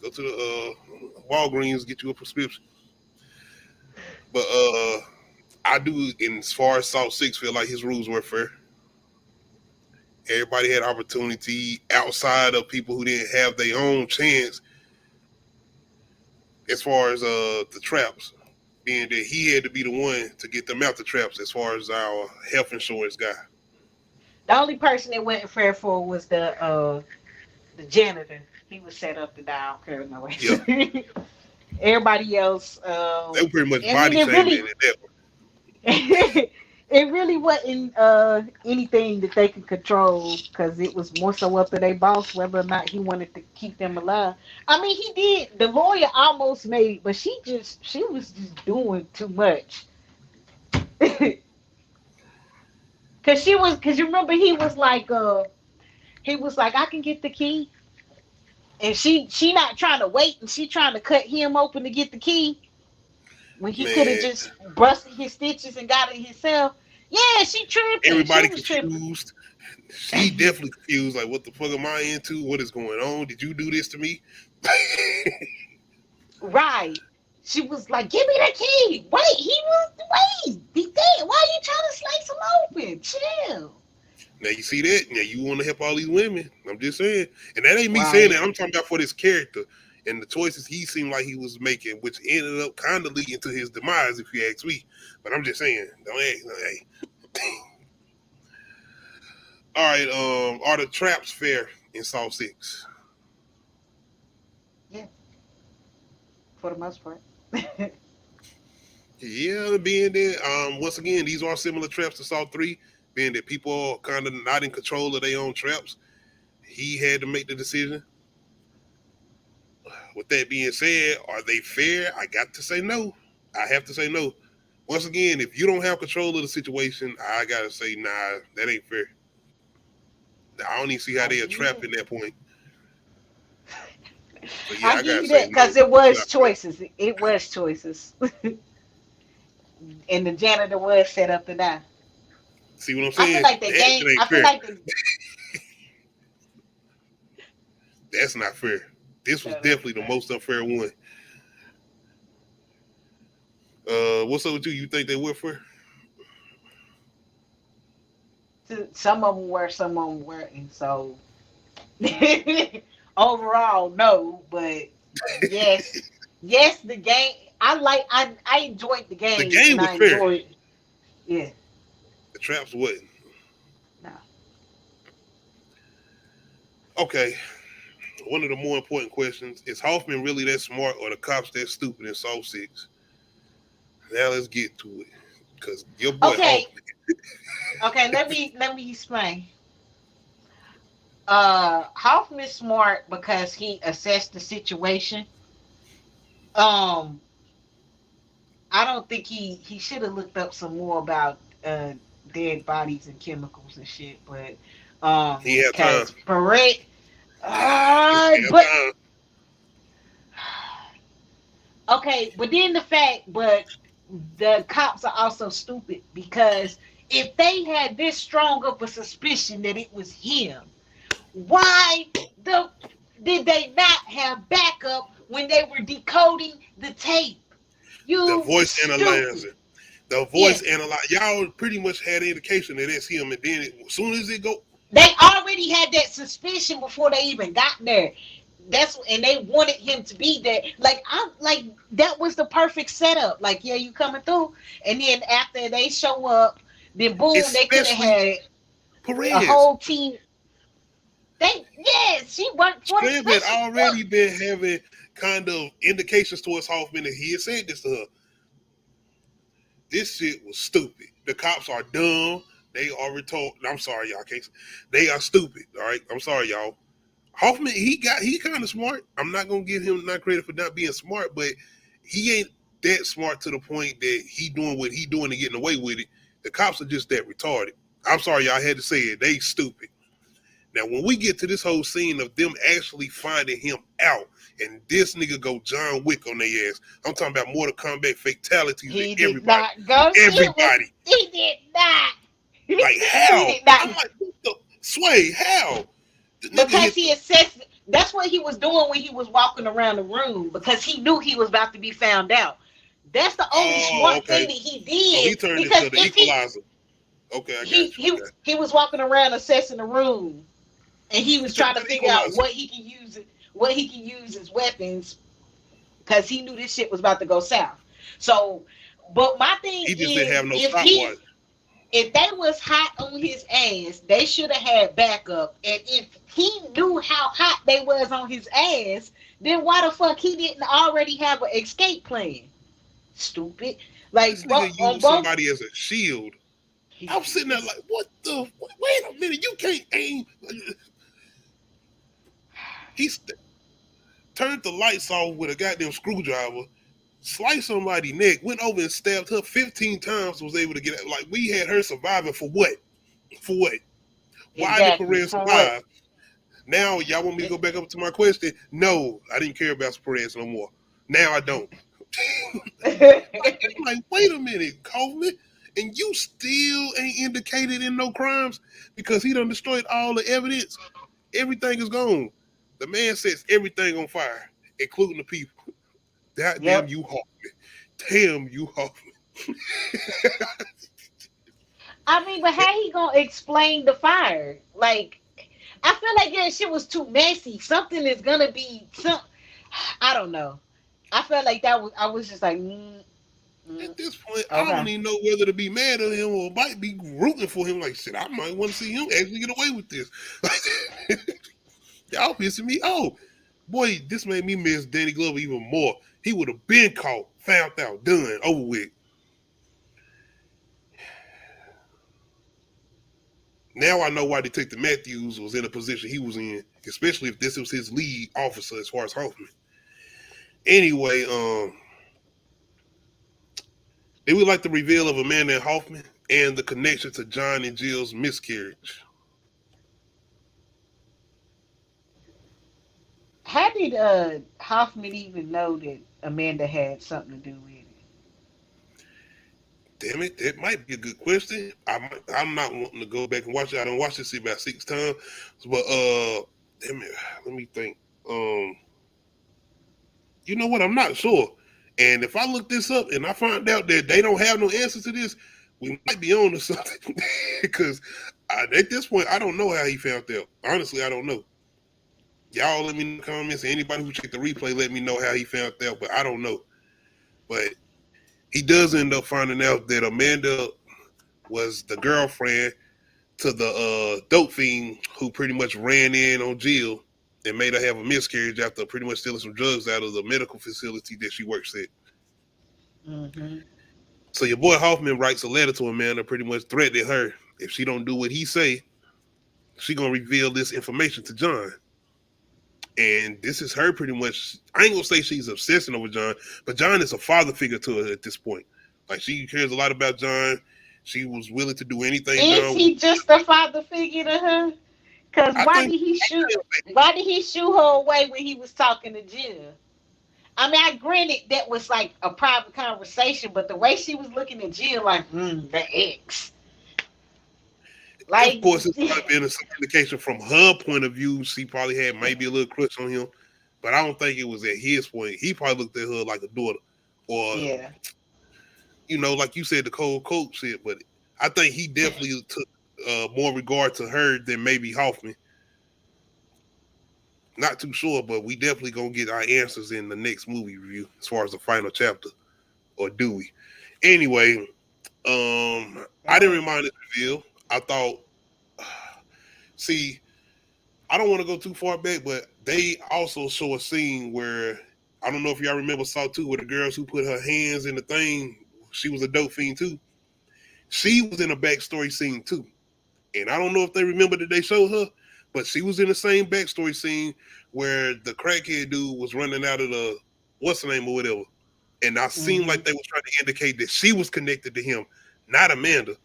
go to the Walgreens, get you a prescription. But I do, in as far as South Six, feel like his rules were fair. Everybody had opportunity outside of people who didn't have their own chance. As far as the traps, being that he had to be the one to get them out the traps. As far as our health insurance guy, The only person that wasn't fair for was the janitor. He was set up to die. I don't care no yeah, way. Everybody else, they were pretty much I mean, body shaming at that point. it really wasn't anything that they could control because it was more so up to their boss whether or not he wanted to keep them alive. I mean, he did. The lawyer almost made, but she was just doing too much. Cause you remember he was like I can get the key, and she not trying to wait, and she trying to cut him open to get the key when he could have Man, just busted his stitches and got it himself. Yeah, she tripping. She everybody was tripping. confused. She definitely confused. Like, what the fuck am I into? What is going on? Did you do this to me? Right. She was like, "Give me the key." Wait. He dead. Why are you trying to slice him open? Chill. Now you see that? Now you want to help all these women. I'm just saying. And that ain't me saying Right. that. I'm talking about for this character and the choices he seemed like he was making, which ended up kind of leading to his demise, if you ask me. But I'm just saying, hey. All right, are the traps fair in South Six? Yeah, for the most part. Yeah, being that once again, these are similar traps to South 3, being that people are kind of not in control of their own traps. He had to make the decision. With that being said, are they fair? I got to say no. I have to say no. Once again, if you don't have control of the situation, I gotta say, nah, that ain't fair. I don't even see how I they are give you trapped that. in that point. But yeah, I I give gotta you say that no. because it It's was not fair. choices. It was choices, and the janitor was set up to die. See what I'm I feel saying? like the That game. shit ain't I feel fair. like the. That's not fair. This was definitely the most unfair one. What's up with you? You think they were fair? Some of them were, some of them weren't. So overall, no. But yes, the game. I enjoyed the The game, game and was I fair. enjoyed. Yeah. The traps wasn't. No. Okay. One of the more important questions is Hoffman really that smart or the cops that stupid in South 6? Now let's get to it. Because your boy Okay. Hoffman, Okay. Let me explain. Hoffman's smart because he assessed the situation. Um, I don't think he should have looked up some more about dead bodies and chemicals and shit, but he had time. cause Barrett, He had but time. okay, but then but the cops are also stupid because if they had this strong of a suspicion that it was him, why the did they not have backup when they were decoding the tape? The You voice stupid. analyzer. The voice Yes, analyzer. Y'all pretty much had an indication that it's him. And then as soon as it go, they already had that suspicion before they even got there. And they wanted him to be there. Like that was the perfect setup. Like, yeah, you coming through, and then after they show up, then boom, they could have especially had a Perez. whole team. She worked for the Scram had special already force. been having kind of indications towards Hoffman that he had said this to her. This shit was stupid. The cops are dumb. They are retarded. I'm sorry, y'all. Can't. They are stupid. All right. I'm sorry, y'all. Hoffman, he kind of smart. I'm not gonna give him not credit for not being smart, but he ain't that smart to the point that he doing what he doing and getting away with it. The cops are just that retarded. I'm sorry, y'all had to say it. They stupid. Now, when we get to this whole scene of them actually finding him out, and this nigga go John Wick on their ass, I'm talking about Mortal Kombat fatalities He and did everybody. not go. Everybody. He did not. Like, how? He did not. I'm like, what the? Sway, how? The nigga Because hit he assessed. That's what he was doing when he was walking around the room, because he knew he was about to be found out. That's the only smart thing that he did. So he turned because into the equalizer. Okay, I got you. He was walking around assessing the room, and he was trying to figure out what he can use as weapons, because he knew this shit was about to go south. So, but my thing He just is, didn't have no stopwatch. if they was hot on his ass, they should have had backup. And if he knew how hot they was on his ass, then why the fuck he didn't already have an escape plan? Stupid. Like, This nigga used somebody as a shield. I was sitting there like, what the? Wait a minute, you can't aim. He turned the lights off with a goddamn screwdriver, sliced somebody's neck, went over and stabbed her 15 times, was able to get out. Like, we had her surviving for what? For what? Why did Perez survive? Now, y'all want me to go back up to my question? No, I didn't care about Perez no more. Now I don't. Like, wait a minute, Coleman, and you still ain't indicated in no crimes because he done destroyed all the evidence. Everything is gone. The man sets everything on fire, including the people. Damn you, Hoffman. Damn you, Hoffman. I mean, but how he gonna explain the fire? Like, I feel like that shit was too messy. Something is gonna be I don't know. I felt like I was just like, At this point, I don't even know whether to be mad at him or might be rooting for him. Like, shit, I might want to see him actually get away with this. Y'all pissing me off. Boy, this made me miss Danny Glover even more. He would have been caught, found out, done, over with. Now I know why Detective Matthews was in a position he was in, especially if this was his lead officer as far as Hoffman. Anyway, they would like the reveal of Amanda and Hoffman and the connection to John and Jill's miscarriage. How did Hoffman even know that Amanda had something to do with it? Damn it, that might be a good question. I'm not wanting to go back and watch it. I done watched this about 6 times. But damn it, let me think. You know what? I'm not sure. And if I look this up and I find out that they don't have no answer to this, we might be on to something. Because at this point, I don't know how he found out. Honestly, I don't know. Y'all let me know in the comments. Anybody who checked the replay, let me know how he found out. But I don't know. But he does end up finding out that Amanda was the girlfriend to the dope fiend who pretty much ran in on Jill and made her have a miscarriage after pretty much stealing some drugs out of the medical facility that she works at. Mm-hmm. So your boy Hoffman writes a letter to Amanda, pretty much threatening her if she don't do what he say, she gonna reveal this information to John. And this is her pretty much. I ain't gonna say she's obsessing over John, but John is a father figure to her at this point. Like, she cares a lot about John. She was willing to do anything. Is he just a father figure to her? Because why did he shoot her away when he was talking to Jill? I mean, I granted that was like a private conversation, but the way she was looking at Jill, like, the ex. Like, of course, it's not been some indication from her point of view. She probably had maybe a little crush on him, but I don't think it was at his point. He probably looked at her like a daughter, or you know, like you said, the cold coat shit. But I think he definitely took more regard to her than maybe Hoffman. Not too sure, but we definitely gonna get our answers in the next movie review as far as the final chapter, or do we? Anyway, I didn't remind this reveal. I thought, see, I don't want to go too far back, but they also show a scene where, I don't know if y'all remember Saw 2, where the girls who put her hands in the thing, she was a dope fiend too. She was in a backstory scene too. And I don't know if they remember that they showed her, but she was in the same backstory scene where the crackhead dude was running out of the, what's the name or whatever. And I seemed like they were trying to indicate that she was connected to him, not Amanda.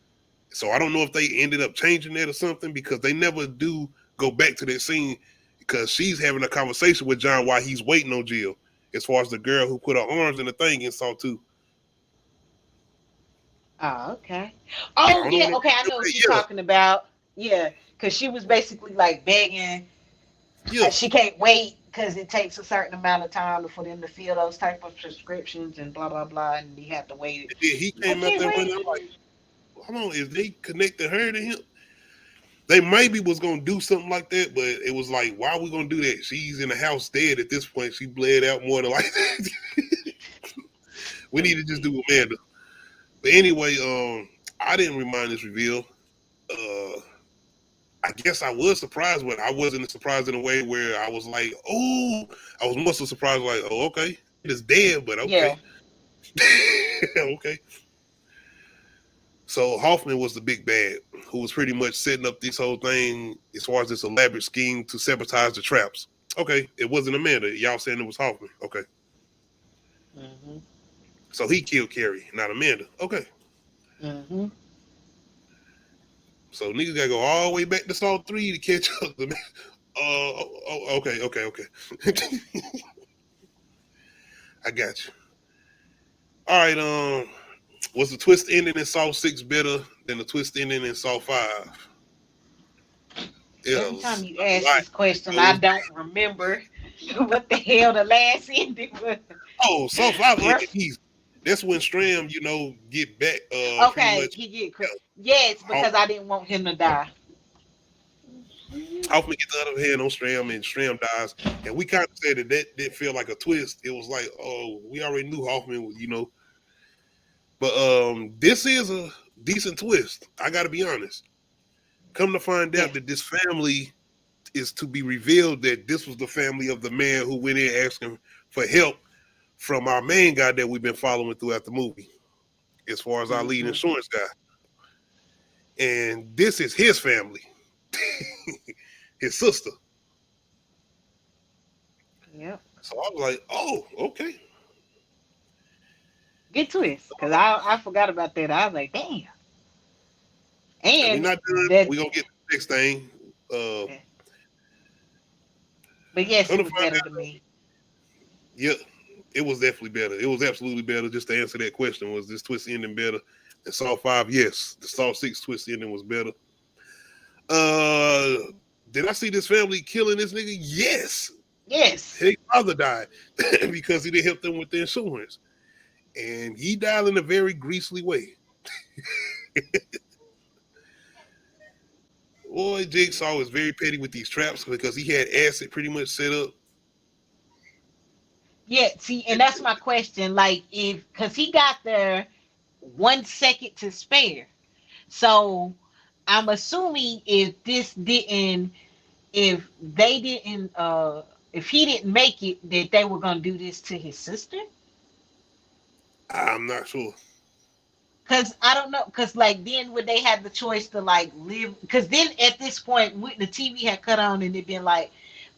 So I don't know if they ended up changing that or something, because they never do go back to that scene, because she's having a conversation with John while he's waiting on Jill, as far as the girl who put her arms in the thing and saw too. Oh, okay. Oh, yeah. Okay, I know what you're talking about. Yeah, because she was basically like begging. Yeah. She can't wait because it takes a certain amount of time for them to fill those type of prescriptions and blah blah blah, and you have to wait. And then he came up there and I'm like, hold on, is they connected her to him? They maybe was gonna do something like that, but it was like, why are we gonna do that? She's in the house dead at this point. She bled out more than like that. We need to just do Amanda. But anyway, I didn't remind this reveal. I guess I was surprised, but I wasn't surprised in a way where I was like, oh, I was more so surprised, like, oh, okay, it is dead, but okay. Yeah. Okay. So Hoffman was the big bad who was pretty much setting up this whole thing as far as this elaborate scheme to sabotage the traps. Okay, it wasn't Amanda. Y'all saying it was Hoffman. Okay. Mm-hmm. So he killed Carrie, not Amanda. Okay. Mm-hmm. So niggas gotta go all the way back to Saw 3 to catch up to me. Okay. I got you. All right, was the twist ending in Saw 6 better than the twist ending in Saw 5? Every time you ask this question, I don't remember what the hell the last ending was. Oh, Saw 5 ending. That's when Stram, get back. Okay, he get yes, because I didn't want him to die. Hoffman gets the other hand on Stram, and Stram dies. And we kind of said that didn't feel like a twist. It was like, oh, we already knew Hoffman was, But this is a decent twist. I got to be honest. Come to find out that this family is to be revealed that this was the family of the man who went in asking for help from our main guy that we've been following throughout the movie, as far as our lead insurance guy. And this is his family, his sister. Yep. So I was like, oh, okay. Good twist, because I forgot about that. I was like, damn. And we're not done. We're going to get the next thing. But yes, it was better to me. Yeah. It was definitely better. It was absolutely better. Just to answer that question, was this twist ending better than Saw 5? Yes. The Saw 6 twist ending was better. Did I see this family killing this nigga? Yes. Yes. His father died because he didn't help them with the insurance. And he died in a very greasy way. Boy, Jigsaw was very petty with these traps because he had acid pretty much set up. Yeah, see, and that's my question. Like, because he got there 1 second to spare. So I'm assuming if he didn't make it, that they were going to do this to his sister? I'm not sure. Because I don't know. Because, like, then would they have the choice to, like, live? Because then at this point, the TV had cut on and it'd been like,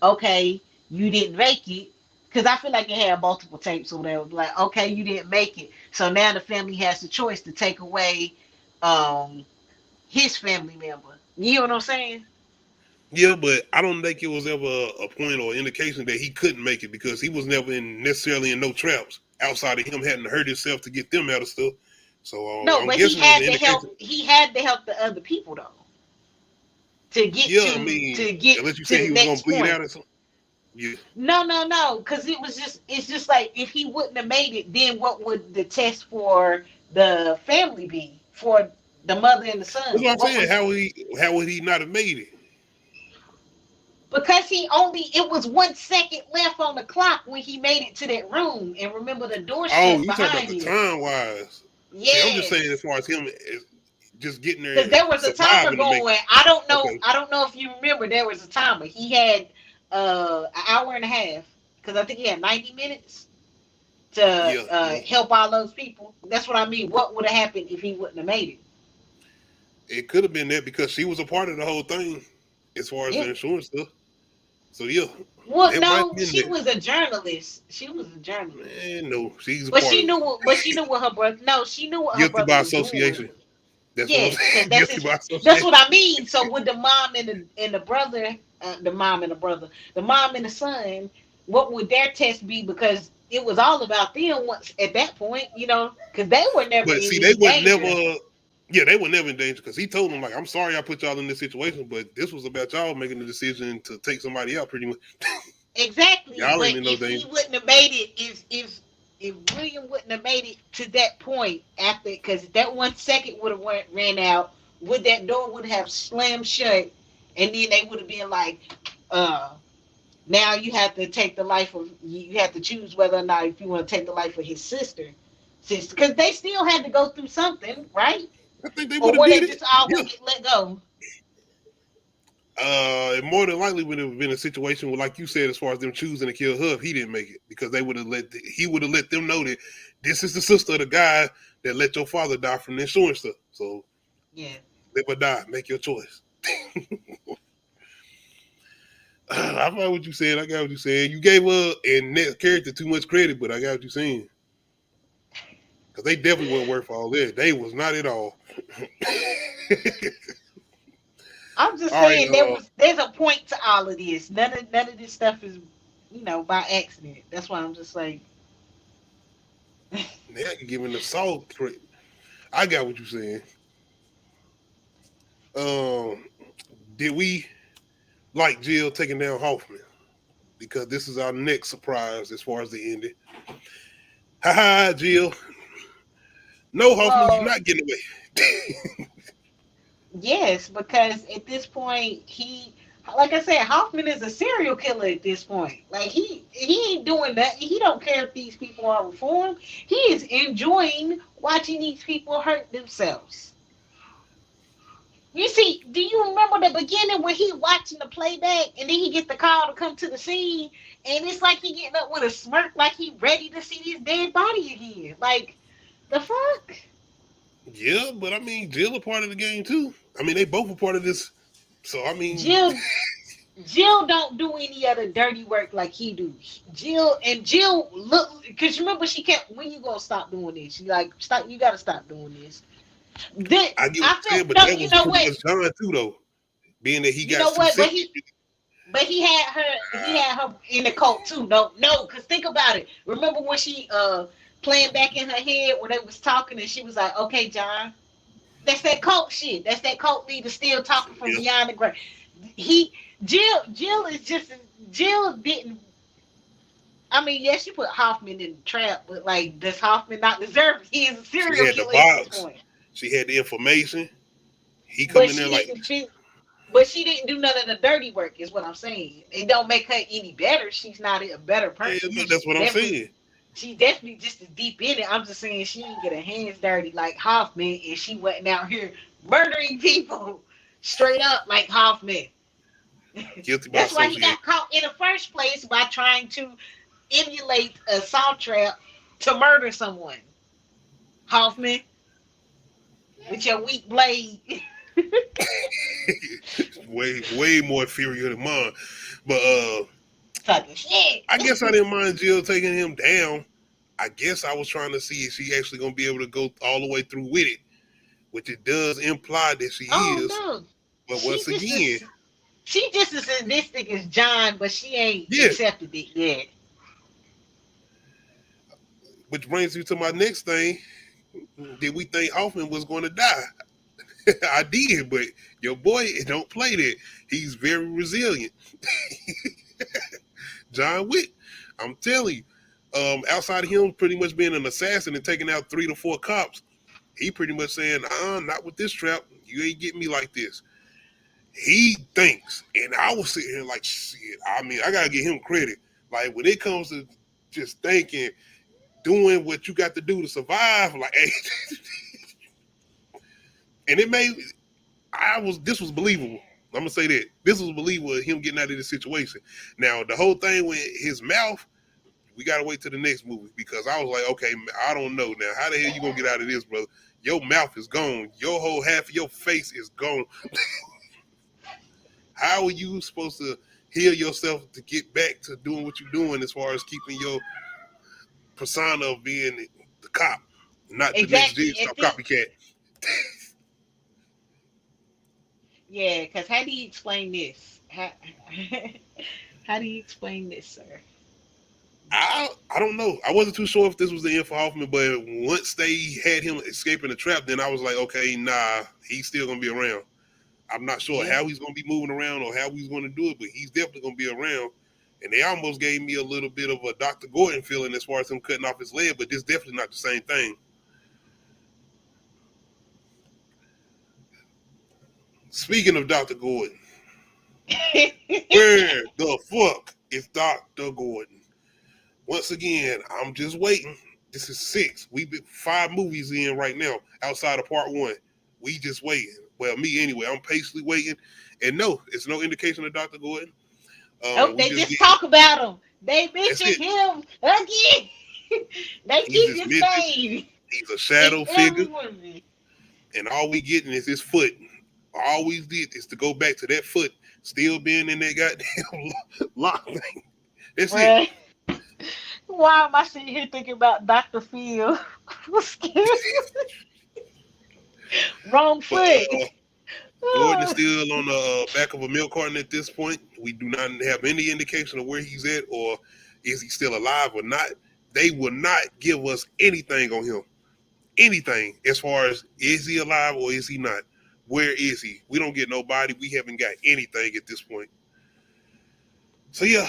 okay, you didn't make it. Because I feel like it had multiple tapes or whatever. Like, okay, you didn't make it. So now the family has the choice to take away his family member. You know what I'm saying? Yeah, but I don't think it was ever a point or indication that he couldn't make it, because he was never necessarily in no traps outside of him having to hurt himself to get them out of stuff. So no, but he had to help. He had to help the other people though to get to get unless you to say the he was next gonna bleed point. out or something. Yeah. No, because it's just like if he wouldn't have made it, then what would the test for the family be, for the mother and the son? That's what I'm saying. How would he not have made it? Because it was 1 second left on the clock when he made it to that room, and remember the door shut behind you. Oh, you talking about the time wise? Yeah, I'm just saying as far as him just getting there. Because there was a timer going. I don't know. Okay. I don't know if you remember. There was a timer. He had an hour and a half, because I think he had 90 minutes to help all those people. That's what I mean. What would have happened if he wouldn't have made it? It could have been that, because she was a part of the whole thing as far as the insurance stuff. So yeah, Well, that might no, be in she there. was a journalist. She was a journalist. Man, no, she's a But part she of it. knew what. But she knew what her brother. No, she knew what her Guilty brother by was doing. association. That's what I'm Yes, because saying. that's Guilty his. by That's what association. I mean. So with the mom and the brother, the mom and the brother, the mom and the son, what would their test be? Because it was all about them once at that point, because they were never But in see, they any would danger. never. Yeah, they were never in danger because he told them like, "I'm sorry I put y'all in this situation, but this was about y'all making the decision to take somebody out. Pretty much, Exactly, y'all but ain't in no if he danger." wouldn't have made it, if William wouldn't have made it to that point after, because that 1 second would have ran out, would that door would have slammed shut, and then they would have been like, uh, now you have to take the life of, you have to choose whether or not if you want to take the life of his sister, because they still had to go through something, right? I think they would Or have were they did it. just all Yeah. gonna get let go? It more than likely would have been a situation where, like you said, as far as them choosing to kill her, if he didn't make it, because they would have he would have let them know that this is the sister of the guy that let your father die from the insurance stuff. So Yeah. live or die, make your choice. I got what you said. I got what you saying. You gave her and that character too much credit, but I got what you're saying. Because they definitely weren't worth all that. They was not at all. I'm just All right, saying there's a point to all of this. None of this stuff is, by accident. That's why I'm just like, now you're giving the salt credit. I got what you're saying. Um, did we like Jill taking down Hoffman? Because this is our next surprise as far as the ending. Ha ha, Jill. No, Hoffman, you're well, not getting away. yes, because at this point like I said, Hoffman is a serial killer at this point. Like he ain't doing that. He don't care if these people are reformed. He is enjoying watching these people hurt themselves. You see, do you remember the beginning when he watching the playback and then he gets the call to come to the scene and it's like he getting up with a smirk like he ready to see his dead body again. Like the fuck? Yeah, but I mean, Jill a part of the game too. I mean, they both a part of this. So I mean, Jill Jill don't do any other dirty work like he do. Jill look, because remember she kept, when you gonna stop doing this? She like, stop, you gotta stop doing this. Then I get what I you're saying, felt, but no, that you was know pretty what? much John too, though. Being that he You got know too what? sick. But he had her in the cult too. No, because think about it. Remember when she playing back in her head when they was talking and she was like, okay, John, that's that cult shit. That's that cult leader still talking from Yeah, beyond the grave. He Jill is just, Jill didn't, I mean, yes, you put Hoffman in the trap, but like, does Hoffman not deserve it? He is a she serial had the killer at this box. point. She had the information. He come But in there she like, didn't fit. But she didn't do none of the dirty work, is what I'm saying. It don't make her any better. She's not a better yeah, person. no, that's what I'm saying. She's definitely just as deep in it. I'm just saying she didn't get her hands dirty like Hoffman, and she wasn't out here murdering people straight up like Hoffman. Guilty by That's why he association. got caught in the first place by trying to emulate a salt trap to murder someone. Hoffman, with your weak blade. way more inferior than mine. But Talking shit. I guess I didn't mind Jill taking him down. I guess I was trying to see if she actually gonna be able to go all the way through with it, which it does imply that she Oh is. no. But She once just again, as she just as sadistic as John, but she ain't yeah. accepted it yet. Which brings me to my next thing. Did we think Hoffman was going to die? I did, but your boy don't play that. He's very resilient. John Wick, I'm telling you. Outside of him pretty much being an assassin and taking out 3 to 4 cops, he pretty much saying, not with this trap. You ain't getting me like this. He thinks, and I was sitting here like, shit. I mean, I gotta give him credit. Like when it comes to just thinking, doing what you got to do to survive, like, hey, and it made this was believable. I'm gonna say that this was believable. Him getting out of this situation. Now the whole thing with his mouth, we gotta wait till the next movie because I was like, okay, I don't know now. How the hell you gonna get out of this, brother? Your mouth is gone. Your whole half of your face is gone. How are you supposed to heal yourself to get back to doing what you're doing as far as keeping your persona of being the cop, not the next Exactly. Jigsaw copycat. Yeah, because how do you explain this? How do you explain this, sir? I don't know. I wasn't too sure if this was the end for Hoffman, but once they had him escaping the trap, then I was like, okay, nah, he's still gonna be around. I'm not sure Yeah. how he's gonna be moving around or how he's gonna do it, but he's definitely gonna be around. And they almost gave me a little bit of a Dr. Gordon feeling as far as him cutting off his leg, but this definitely not the same thing. Speaking of Dr. Gordon, where the fuck is Dr. Gordon? Once again, I'm just waiting. This is 6. We've been 5 movies in right now outside of part 1. We just waiting. Well, me anyway. I'm patiently waiting. And no, it's no indication of Dr. Gordon. Oh, they just talk about him. They That's mention it. him again. They He's keep just his name. He's a shadow in figure, every movie. and all we getting is his foot. All we did is to go back to that foot still being in that goddamn lock thing. That's it. Right. Why am I sitting here thinking about Dr. Phil? Wrong foot. But Gordon is still on the back of a milk carton at this point. We do not have any indication of where he's at or is he still alive or not. They will not give us anything on him. Anything as far as is he alive or is he not? Where is he? We don't get nobody. We haven't got anything at this point. So yeah,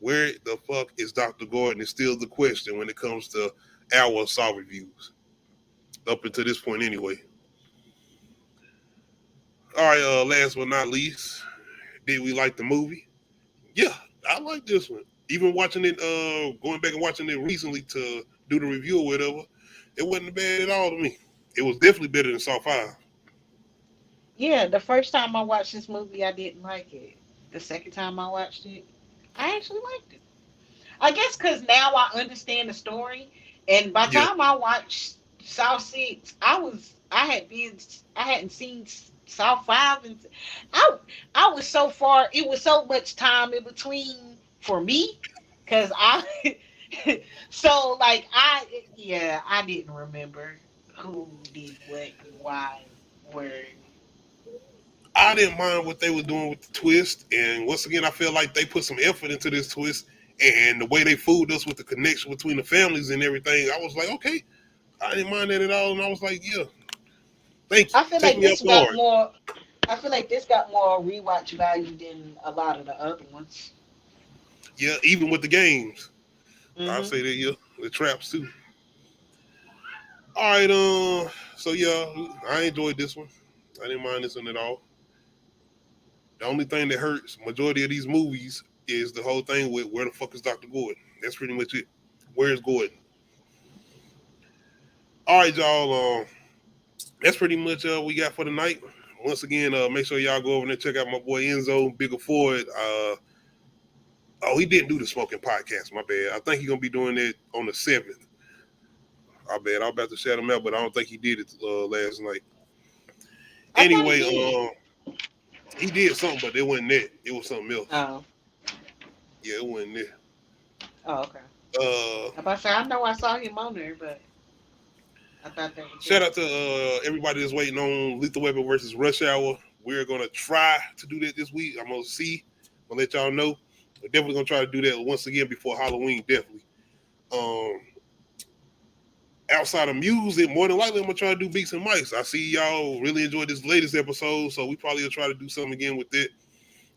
where the fuck is Dr. Gordon is still the question when it comes to our Saw reviews. Up until this point anyway. All right, last but not least, did we like the movie? Yeah, I like this one. Even watching it, going back and watching it recently to do the review or whatever, it wasn't bad at all to me. It was definitely better than Saw 5. Yeah, the first time I watched this movie, I didn't like it. The second time I watched it, I actually liked it. I guess because now I understand the story, and by the Yeah. time I watched Saw 6, I hadn't seen Saw 5, and I was so far. It was so much time in between for me, because I. So like I didn't remember who did what, why, where. I didn't mind what they were doing with the twist, and once again, I feel like they put some effort into this twist, and the way they fooled us with the connection between the families and everything, I was like, okay, I didn't mind that at all, and I was like, yeah, thank you, I feel take like me this up got hard. more. I feel like this got more rewatch value than a lot of the other ones. Yeah, even with the games, I'll Hmm. say that, yeah, the traps too. All right, so yeah, I enjoyed this one. I didn't mind this one at all. The only thing that hurts majority of these movies is the whole thing with where the fuck is Dr. Gordon. That's pretty much it. Where's Gordon? All right, y'all. That's pretty much we got for tonight. Once again, make sure y'all go over there and check out my boy Enzo Bigger Ford. Oh, he didn't do the smoking podcast. My bad. I think he's gonna be doing it on the 7th. I bet I'm about to shout him out, but I don't think he did it last night. I thought Anyway, he did. he did something, but it wasn't that. It was something else. Oh, Yeah, it wasn't that. oh, okay. Uh, I'm about to say I know I saw him on there, but I thought that was Shout it. out to everybody that's waiting on Lethal Weapon versus Rush Hour. We're gonna try to do that this week. I'm gonna see. I'll let y'all know. We're definitely gonna try to do that once again before Halloween. Definitely. Um, Outside of music, more than likely I'm gonna try to do Beats and Mics. I see y'all really enjoyed this latest episode, so we probably will try to do something again with it.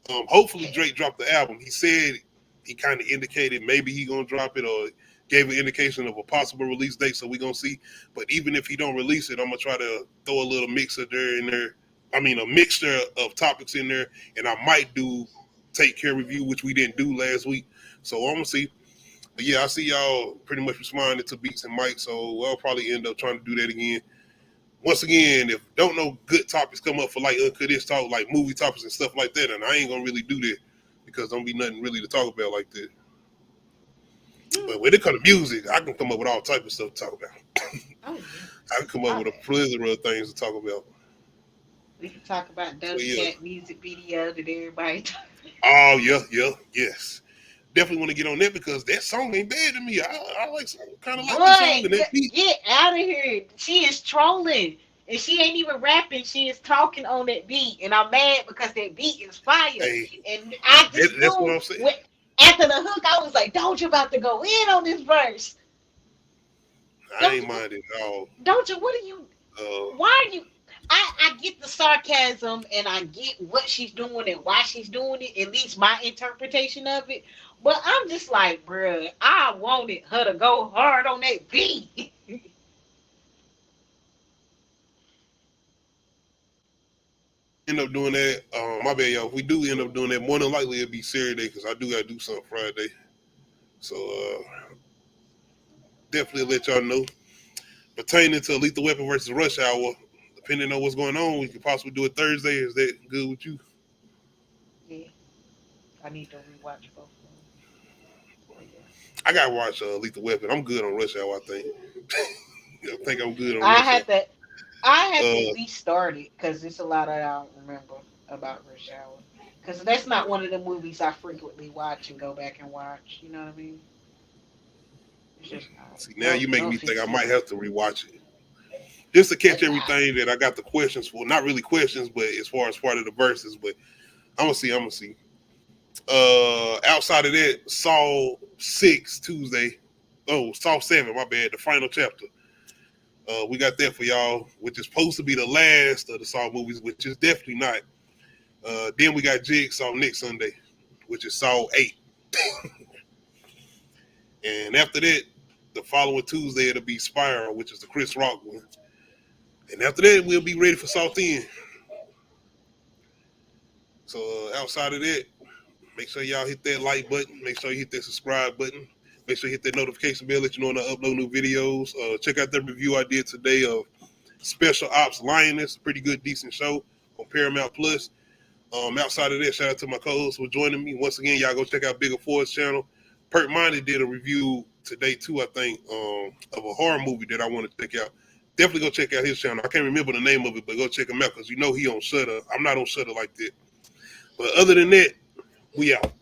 Hopefully Drake dropped the album. He said he kind of indicated maybe he gonna drop it or gave an indication of a possible release date, so we gonna see. But even if he don't release it, I'm gonna try to throw a little mixer there in there. I mean, a mixture of topics in there, and I might do Take Care review, which we didn't do last week. So I'm gonna see. But yeah, I see y'all pretty much responding to Beats and Mics, so I'll probably end up trying to do that again. Once again, if don't know good topics come up for like Uncut Ish Talk, like movie topics and stuff like that, and I ain't gonna really do that because don't be nothing really to talk about like that. But when it comes to music, I can come up with all type of stuff to talk about. Oh, yeah. I can come up with a plethora of things to talk about. We can talk about So Doja yeah, Cat music video that everybody. Oh yes. Definitely want to get on that because that song ain't bad to me. I like kind of like the song Boy, and that beat. get out of here. She is trolling. And she ain't even rapping. She is talking on that beat. And I'm mad because that beat is fire. Hey, And I just that's what knew I'm saying. after the hook, I was like, don't you about to go in on this verse. I Don't ain't you, minded at all. don't you, what are you, Uh, why are you, I get the sarcasm and I get what she's doing and why she's doing it, at least my interpretation of it. But I'm just like, bruh, I wanted her to go hard on that beat. end up doing that. My bad, y'all. If we do end up doing that, more than likely it'll be Saturday because I do gotta do something Friday. So definitely let y'all know. Pertaining to Lethal Weapon versus Rush Hour, depending on what's going on, we could possibly do it Thursday. Is that good with you? Yeah, I need to rewatch both of them. But yeah. I gotta watch Lethal Weapon. I'm good on Rush Hour. I think. I think I'm good on I Rush Hour. had to I had to Uh, restart it because it's a lot I don't remember about Rush Hour. Because that's not one of the movies I frequently watch and go back and watch. You know what I mean? It's just not. see, now No, you no making me think I offense to might you. have to rewatch it just to catch Nah. everything that I got the questions for. Not really questions, but as far as part of the verses. But I'm gonna see. I'm gonna see. Outside of that, Saw 6 Tuesday. Oh, Saw 7. My bad. The final chapter. We got that for y'all, which is supposed to be the last of the Saw movies, which is definitely not. Then we got Jigsaw next Sunday, which is Saw 8. And after that, the following Tuesday, it'll be Spiral, which is the Chris Rock one. And after that, we'll be ready for Saw 10. So outside of that, make sure y'all hit that like button. Make sure you hit that subscribe button. Make sure you hit that notification bell, let you know when I upload new videos. Check out the review I did today of Special Ops Lioness, a pretty good, decent show on Paramount Plus. Outside of that, shout out to my co-hosts for joining me. Once again, y'all go check out Bigger Ford's channel. Perk Minded did a review today too, I think, of a horror movie that I want to check out. Definitely go check out his channel. I can't remember the name of it, but go check him out because you know he on Shudder. I'm not on Shudder like that. But other than that, we out.